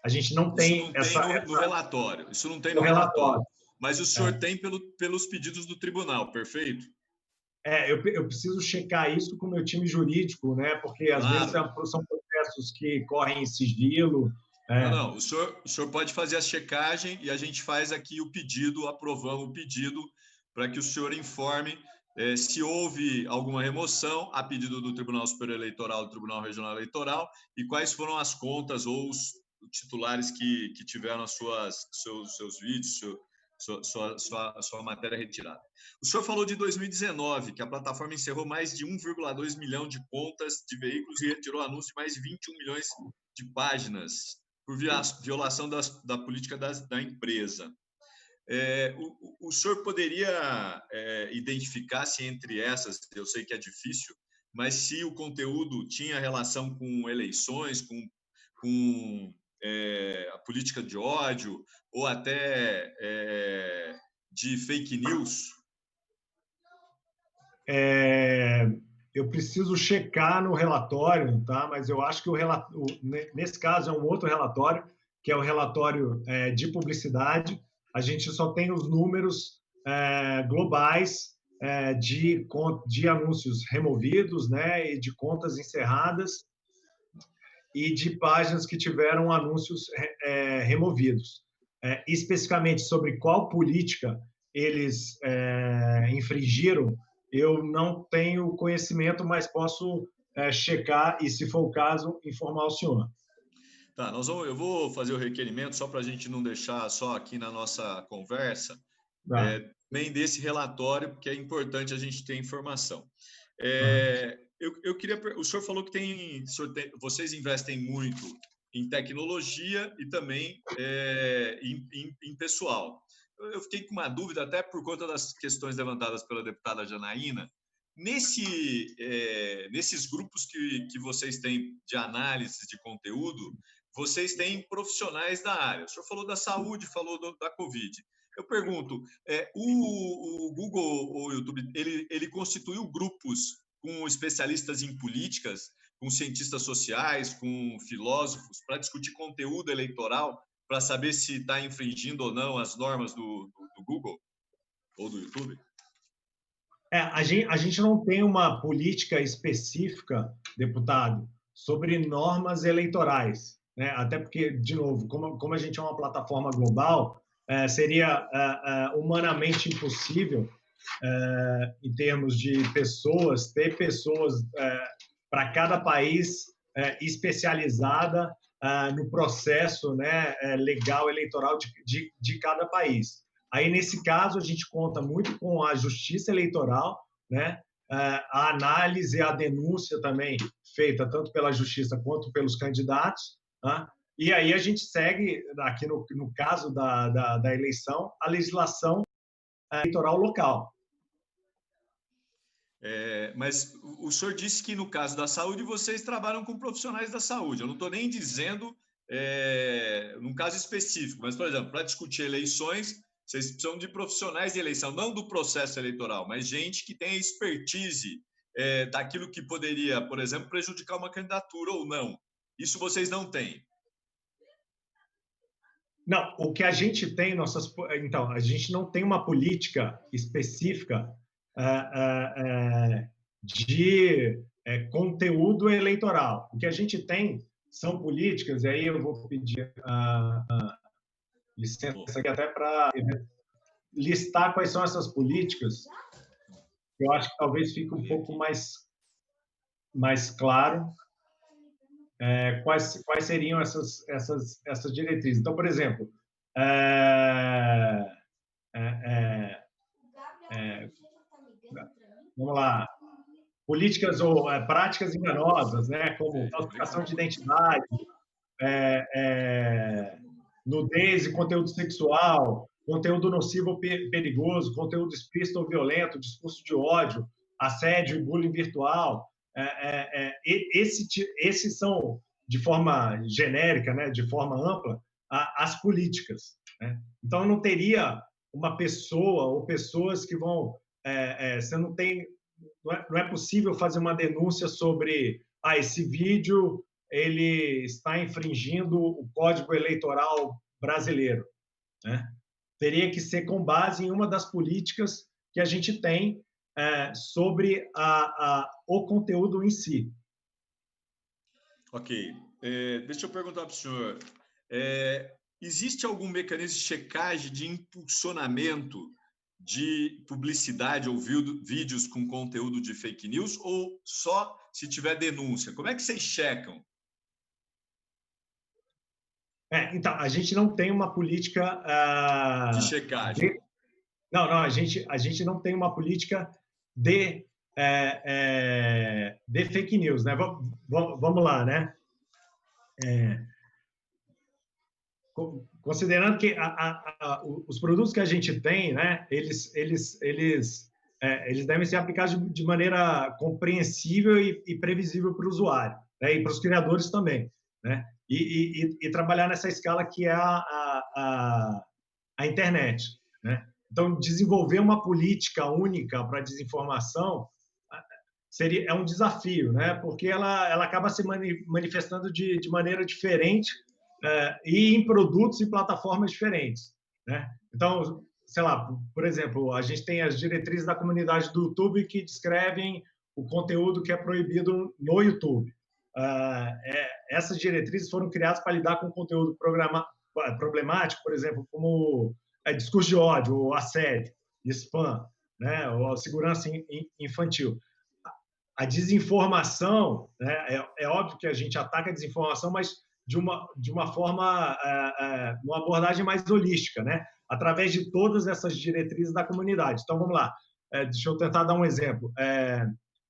a gente não tem no relatório. Isso não tem no relatório. Mas o senhor tem pelos pedidos do tribunal, perfeito? Eu preciso checar isso com o meu time jurídico, né? Porque às vezes são processos que correm em sigilo. Não, o senhor pode fazer a checagem e a gente faz aqui o pedido, aprovamos o pedido para que o senhor informe se houve alguma remoção a pedido do Tribunal Superior Eleitoral, do Tribunal Regional Eleitoral, e quais foram as contas ou os titulares que tiveram seus vídeos, sua matéria retirada. O senhor falou de 2019, que a plataforma encerrou mais de 1,2 milhão de contas de veículos e retirou anúncios de mais de 21 milhões de páginas por violação da política da empresa. O senhor poderia identificar se entre essas, eu sei que é difícil, mas se o conteúdo tinha relação com eleições, com a política de ódio ou até de fake news? Eu preciso checar no relatório, tá? Mas eu acho que nesse caso é um outro relatório, que é o relatório de publicidade. A gente só tem os números globais de anúncios removidos, né, e de contas encerradas. e de páginas que tiveram anúncios removidos. Especificamente sobre qual política eles infringiram, eu não tenho conhecimento, mas posso checar e, se for o caso, informar o senhor. Tá, eu vou fazer o requerimento só para a gente não deixar só aqui na nossa conversa, também desse relatório, porque é importante a gente ter informação. Eu queria, o senhor falou que vocês investem muito em tecnologia e também em pessoal. Eu fiquei com uma dúvida, até por conta das questões levantadas pela deputada Janaína. Nesses grupos que vocês têm de análise de conteúdo, vocês têm profissionais da área. O senhor falou da saúde, falou da Covid. Eu pergunto, o Google ou o YouTube, ele constituiu grupos com especialistas em políticas, com cientistas sociais, com filósofos, para discutir conteúdo eleitoral, para saber se está infringindo ou não as normas do Google ou do YouTube? A gente não tem uma política específica, deputado, sobre normas eleitorais, né? Até porque, de novo, como a gente é uma plataforma global, seria humanamente impossível, em termos de pessoas, ter pessoas para cada país especializada no processo, né, legal eleitoral de cada país. Aí, nesse caso, a gente conta muito com a justiça eleitoral, né, a análise, a denúncia também feita tanto pela justiça quanto pelos candidatos, tá? E aí a gente segue, aqui no caso da eleição, a legislação eleitoral local. Mas o senhor disse que, no caso da saúde, vocês trabalham com profissionais da saúde. Eu não estou nem dizendo num caso específico, mas, por exemplo, para discutir eleições, vocês precisam de profissionais de eleição, não do processo eleitoral, mas gente que tenha expertise daquilo que poderia, por exemplo, prejudicar uma candidatura ou não. Isso vocês não têm. Não, o que a gente tem, então, a gente não tem uma política específica de conteúdo eleitoral. O que a gente tem são políticas, e aí eu vou pedir licença aqui até para listar quais são essas políticas. Eu acho que talvez fique um pouco mais claro quais seriam essas diretrizes. Então, por exemplo, vamos lá, políticas ou práticas enganosas, né, como falsificação de identidade, nudez e conteúdo sexual, conteúdo nocivo ou perigoso, conteúdo explícito ou violento, discurso de ódio, assédio e bullying virtual. Esses são, de forma genérica, né, de forma ampla, as políticas, né? Então, não teria uma pessoa ou pessoas que vão... não é possível fazer uma denúncia sobre esse vídeo ele está infringindo o Código Eleitoral brasileiro, né? Teria que ser com base em uma das políticas que a gente tem sobre o conteúdo em si. Ok. Deixa eu perguntar para o senhor. Existe algum mecanismo de checagem de impulsionamento de publicidade ou vídeos com conteúdo de fake news, ou só se tiver denúncia? Como é que vocês checam? Então, a gente não tem uma política... de checagem. Não, a gente não tem uma política de fake news, né? Vamos lá, né? Considerando que os produtos que a gente tem, né, eles devem ser aplicados de maneira compreensível e previsível para o usuário, né, e para os criadores também, né? E trabalhar nessa escala que é a internet, né? Então, desenvolver uma política única para a desinformação é um desafio, né? Porque ela acaba se manifestando de maneira diferente e em produtos e plataformas diferentes, né? Então, sei lá, por exemplo, a gente tem as diretrizes da comunidade do YouTube que descrevem o conteúdo que é proibido no YouTube. essas diretrizes foram criadas para lidar com conteúdo problemático, por exemplo, como discurso de ódio, ou assédio, spam, né, ou segurança infantil. A desinformação, né, é óbvio que a gente ataca a desinformação, mas de uma forma, uma abordagem mais holística, né, através de todas essas diretrizes da comunidade. Então, vamos lá. Deixa eu tentar dar um exemplo.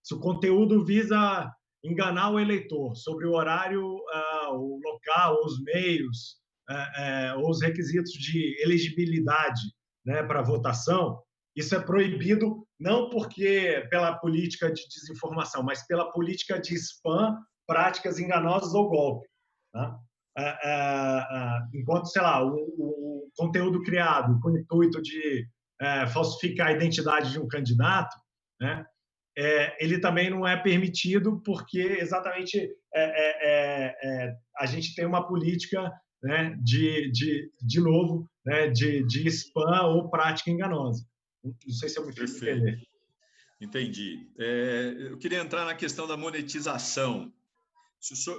Se o conteúdo visa enganar o eleitor sobre o horário, o local, os meios, ou os requisitos de elegibilidade, né, para votação, isso é proibido não porque pela política de desinformação, mas pela política de spam, práticas enganosas ou golpe. Tá? Enquanto, sei lá, o conteúdo criado com o intuito de falsificar a identidade de um candidato, né, ele também não é permitido porque exatamente a gente tem uma política, né, de novo, né, de spam ou prática enganosa. Não sei se eu me fiz entender. Entendi. Eu queria entrar na questão da monetização.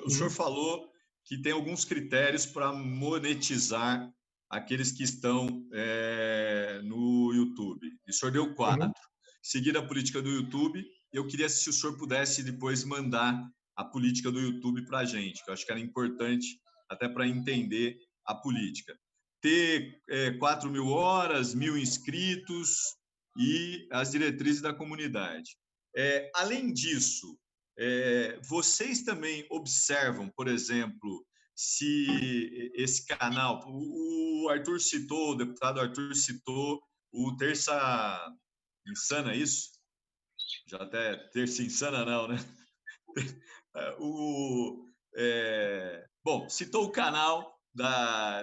O senhor falou que tem alguns critérios para monetizar aqueles que estão no YouTube. O senhor deu 4. Seguir a política do YouTube, eu queria, se o senhor pudesse depois mandar a política do YouTube para a gente, que eu acho que era importante até para entender a política. Ter 4.000 horas, 1.000 inscritos e as diretrizes da comunidade. Além disso, vocês também observam, por exemplo, se esse canal, o Arthur citou, o deputado Arthur citou o Terça Insana, isso? Já até Terça Insana não, né? Bom, citou o canal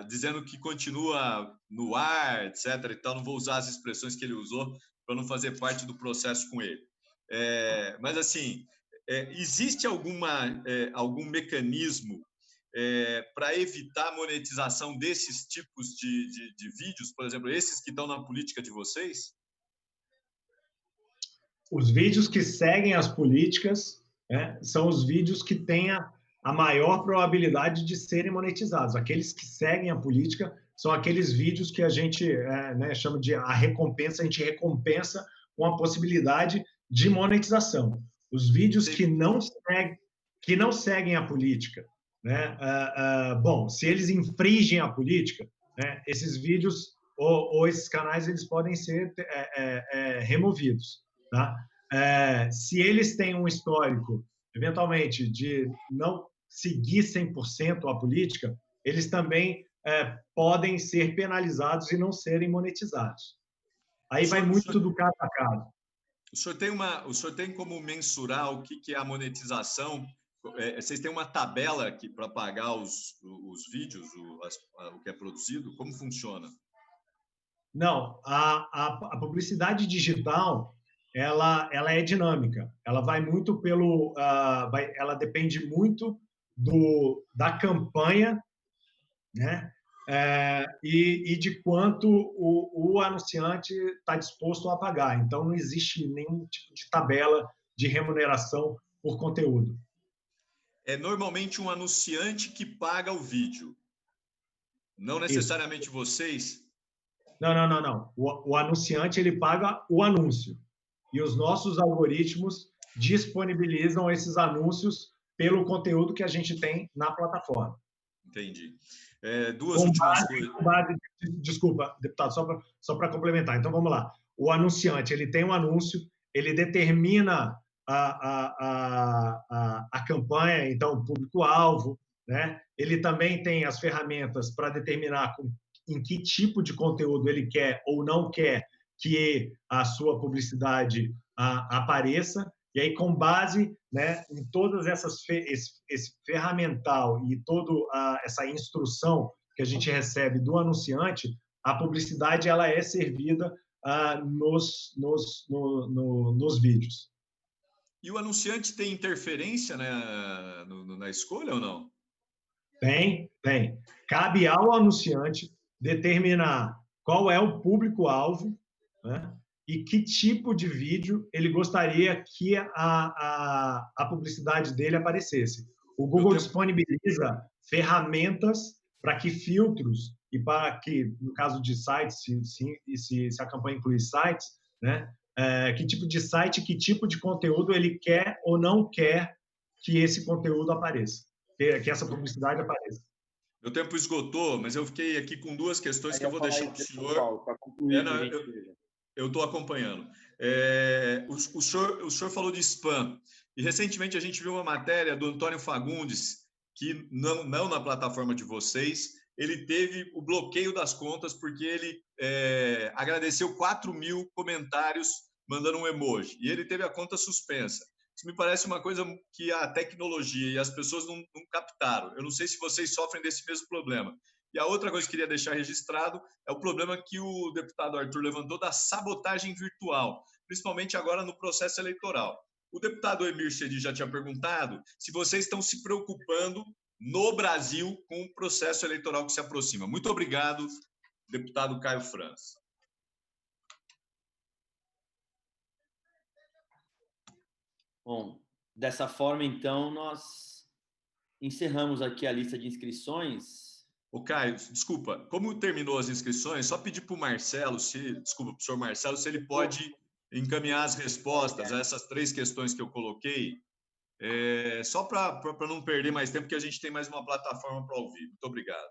dizendo que continua no ar, etc. e tal. Não vou usar as expressões que ele usou para não fazer parte do processo com ele. Mas, assim, existe algum mecanismo para evitar a monetização desses tipos de vídeos, por exemplo, esses que estão na política de vocês? Os vídeos que seguem as políticas, né, são os vídeos que têm a maior probabilidade de serem monetizados. Aqueles que seguem a política são aqueles vídeos que a gente chama de a recompensa, a gente recompensa com a possibilidade de monetização. Os vídeos que não seguem a política, né, bom, se eles infringem a política, né, esses vídeos ou esses canais eles podem ser removidos. Tá? Se eles têm um histórico, eventualmente, de não seguir 100% a política, eles também podem ser penalizados e não serem monetizados. Aí vai muito do caso a caso. O senhor tem como mensurar o que é a monetização? Vocês têm uma tabela aqui para pagar os vídeos, o que é produzido? Como funciona? Não, a publicidade digital ela é dinâmica. Ela vai muito ela depende muito da campanha, né? E de quanto o anunciante está disposto a pagar. Então, não existe nenhum tipo de tabela de remuneração por conteúdo. É normalmente um anunciante que paga o vídeo, não necessariamente Isso. Vocês? Não. O anunciante ele paga o anúncio. E os nossos algoritmos disponibilizam esses anúncios pelo conteúdo que a gente tem na plataforma. Entendi. Duas últimas coisas. Desculpa, deputado, só para complementar. Então, vamos lá. O anunciante ele tem um anúncio, ele determina a campanha, então, o público-alvo, né? Ele também tem as ferramentas para determinar em que tipo de conteúdo ele quer ou não quer que a sua publicidade apareça, e aí, com base, né, em todas esse ferramental e toda essa instrução que a gente recebe do anunciante, a publicidade ela é servida nos vídeos. E o anunciante tem interferência, né, na escolha ou não? Tem. Cabe ao anunciante determinar qual é o público-alvo, né, e que tipo de vídeo ele gostaria que a publicidade dele aparecesse. O Google disponibiliza ferramentas para que filtros e para que, no caso de sites, se a campanha incluir sites, né, que tipo de site, que tipo de conteúdo ele quer ou não quer que esse conteúdo apareça, que essa publicidade apareça. Meu tempo esgotou, mas eu fiquei aqui com duas questões que eu vou deixar para o senhor. Para concluir, eu estou acompanhando. O senhor falou de spam, e recentemente a gente viu uma matéria do Antônio Fagundes, que não na plataforma de vocês, ele teve o bloqueio das contas porque ele agradeceu 4.000 comentários mandando um emoji, e ele teve a conta suspensa. Isso me parece uma coisa que a tecnologia e as pessoas não captaram. Eu não sei se vocês sofrem desse mesmo problema. E a outra coisa que eu queria deixar registrado é o problema que o deputado Arthur levantou da sabotagem virtual, principalmente agora no processo eleitoral. O deputado Emir Chedi já tinha perguntado se vocês estão se preocupando no Brasil com o processo eleitoral que se aproxima. Muito obrigado, deputado Caio França. Bom, dessa forma, então, nós encerramos aqui a lista de inscrições. Ô, Caio, desculpa, como terminou as inscrições, só pedir para o Marcelo, para o senhor Marcelo, se ele pode encaminhar as respostas a essas 3 questões que eu coloquei, só para não perder mais tempo, porque a gente tem mais uma plataforma para ouvir. Muito obrigado.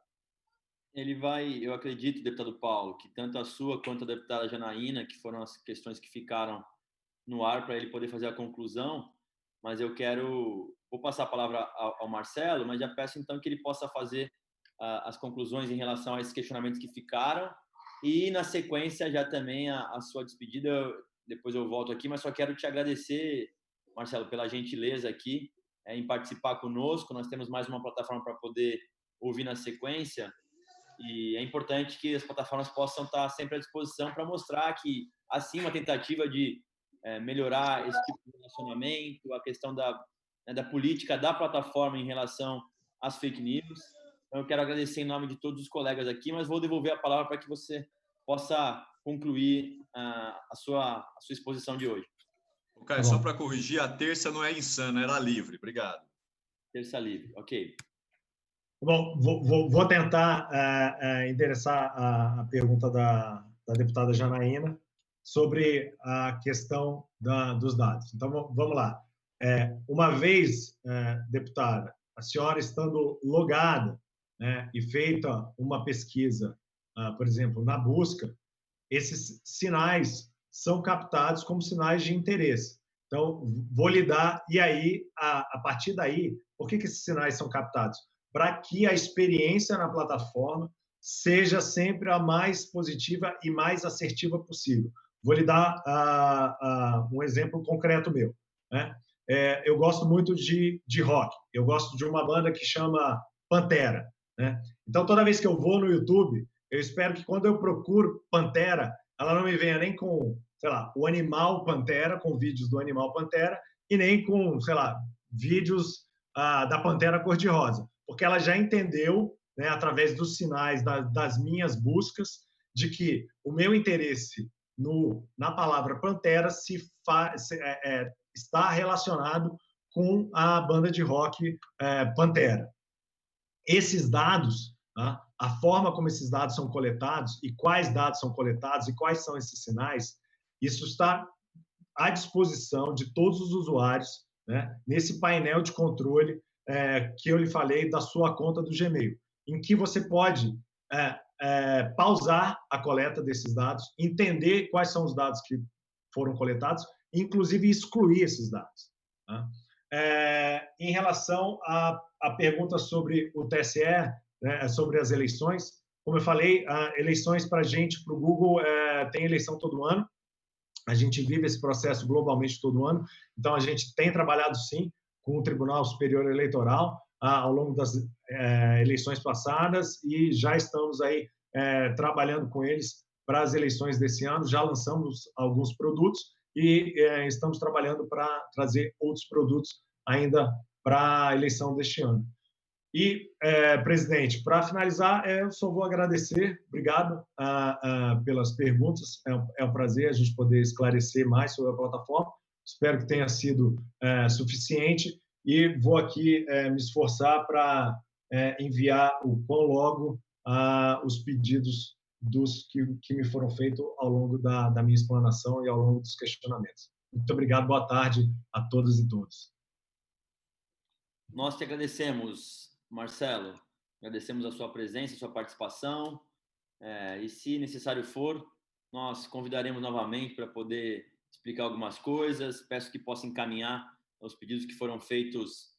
Ele vai, eu acredito, deputado Paulo, que tanto a sua quanto a deputada Janaína, que foram as questões que ficaram no ar para ele poder fazer a conclusão, mas vou passar a palavra ao Marcelo, mas já peço então que ele possa fazer as conclusões em relação a esses questionamentos que ficaram e, na sequência, já também a sua despedida. Depois eu volto aqui, mas só quero te agradecer, Marcelo, pela gentileza aqui em participar conosco. Nós temos mais uma plataforma para poder ouvir na sequência e é importante que as plataformas possam estar sempre à disposição para mostrar que, assim, uma tentativa de melhorar esse tipo de relacionamento, a questão da política da plataforma em relação às fake news. Então, eu quero agradecer em nome de todos os colegas aqui, mas vou devolver a palavra para que você possa concluir a sua exposição de hoje. Caio, só para corrigir, a terça não é insana, era livre. Obrigado. Terça livre, ok. Bom, vou tentar endereçar a pergunta da deputada Janaína sobre a questão dos dados. Então, vamos lá. Uma vez, deputada, a senhora estando logada, né, e feita uma pesquisa, por exemplo, na busca, esses sinais são captados como sinais de interesse. Então, vou lhe dar, e aí, a partir daí, por que esses sinais são captados? Para que a experiência na plataforma seja sempre a mais positiva e mais assertiva possível. Vou lhe dar um exemplo concreto meu, né? Eu gosto muito de rock, eu gosto de uma banda que chama Pantera, né? Então, toda vez que eu vou no YouTube, eu espero que quando eu procuro Pantera, ela não me venha nem com, sei lá, o animal Pantera, com vídeos do animal Pantera, e nem com, sei lá, vídeos da Pantera cor-de-rosa, porque ela já entendeu, né, através dos sinais das minhas buscas, de que o meu interesse na palavra Pantera está relacionado com a banda de rock Pantera. Esses dados, tá? A forma como esses dados são coletados e quais dados são coletados e quais são esses sinais, isso está à disposição de todos os usuários, né, nesse painel de controle que eu lhe falei da sua conta do Gmail, em que você pode pausar a coleta desses dados, entender quais são os dados que foram coletados, inclusive excluir esses dados. Tá? Em relação à pergunta sobre o TSE, né, sobre as eleições, como eu falei, eleições para a gente, para o Google, tem eleição todo ano, a gente vive esse processo globalmente todo ano, então a gente tem trabalhado, sim, com o Tribunal Superior Eleitoral ao longo das eleições passadas e já estamos aí trabalhando com eles para as eleições desse ano, já lançamos alguns produtos e estamos trabalhando para trazer outros produtos ainda para a eleição deste ano. E, presidente, para finalizar, eu só vou agradecer, obrigado pelas perguntas, é um prazer a gente poder esclarecer mais sobre a plataforma, espero que tenha sido suficiente e vou aqui me esforçar para enviar o quão logo os pedidos que me foram feitos ao longo da minha explanação e ao longo dos questionamentos. Muito obrigado, boa tarde a todas e todos. Nós te agradecemos, Marcelo. Agradecemos a sua presença, a sua participação. E, se necessário for, nós convidaremos novamente para poder explicar algumas coisas. Peço que possa encaminhar os pedidos que foram feitos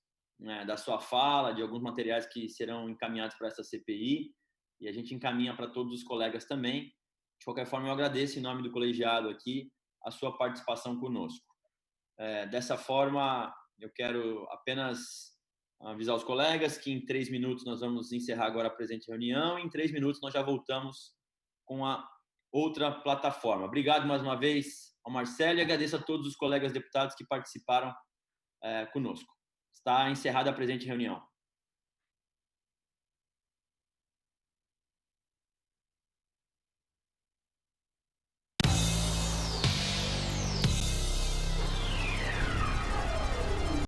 da sua fala, de alguns materiais que serão encaminhados para essa CPI. E a gente encaminha para todos os colegas também. De qualquer forma, eu agradeço, em nome do colegiado aqui, a sua participação conosco. Dessa forma, eu quero apenas avisar os colegas que em 3 minutos nós vamos encerrar agora a presente reunião e em 3 minutos nós já voltamos com a outra plataforma. Obrigado mais uma vez ao Marcelo e agradeço a todos os colegas deputados que participaram conosco. Está encerrada a presente reunião.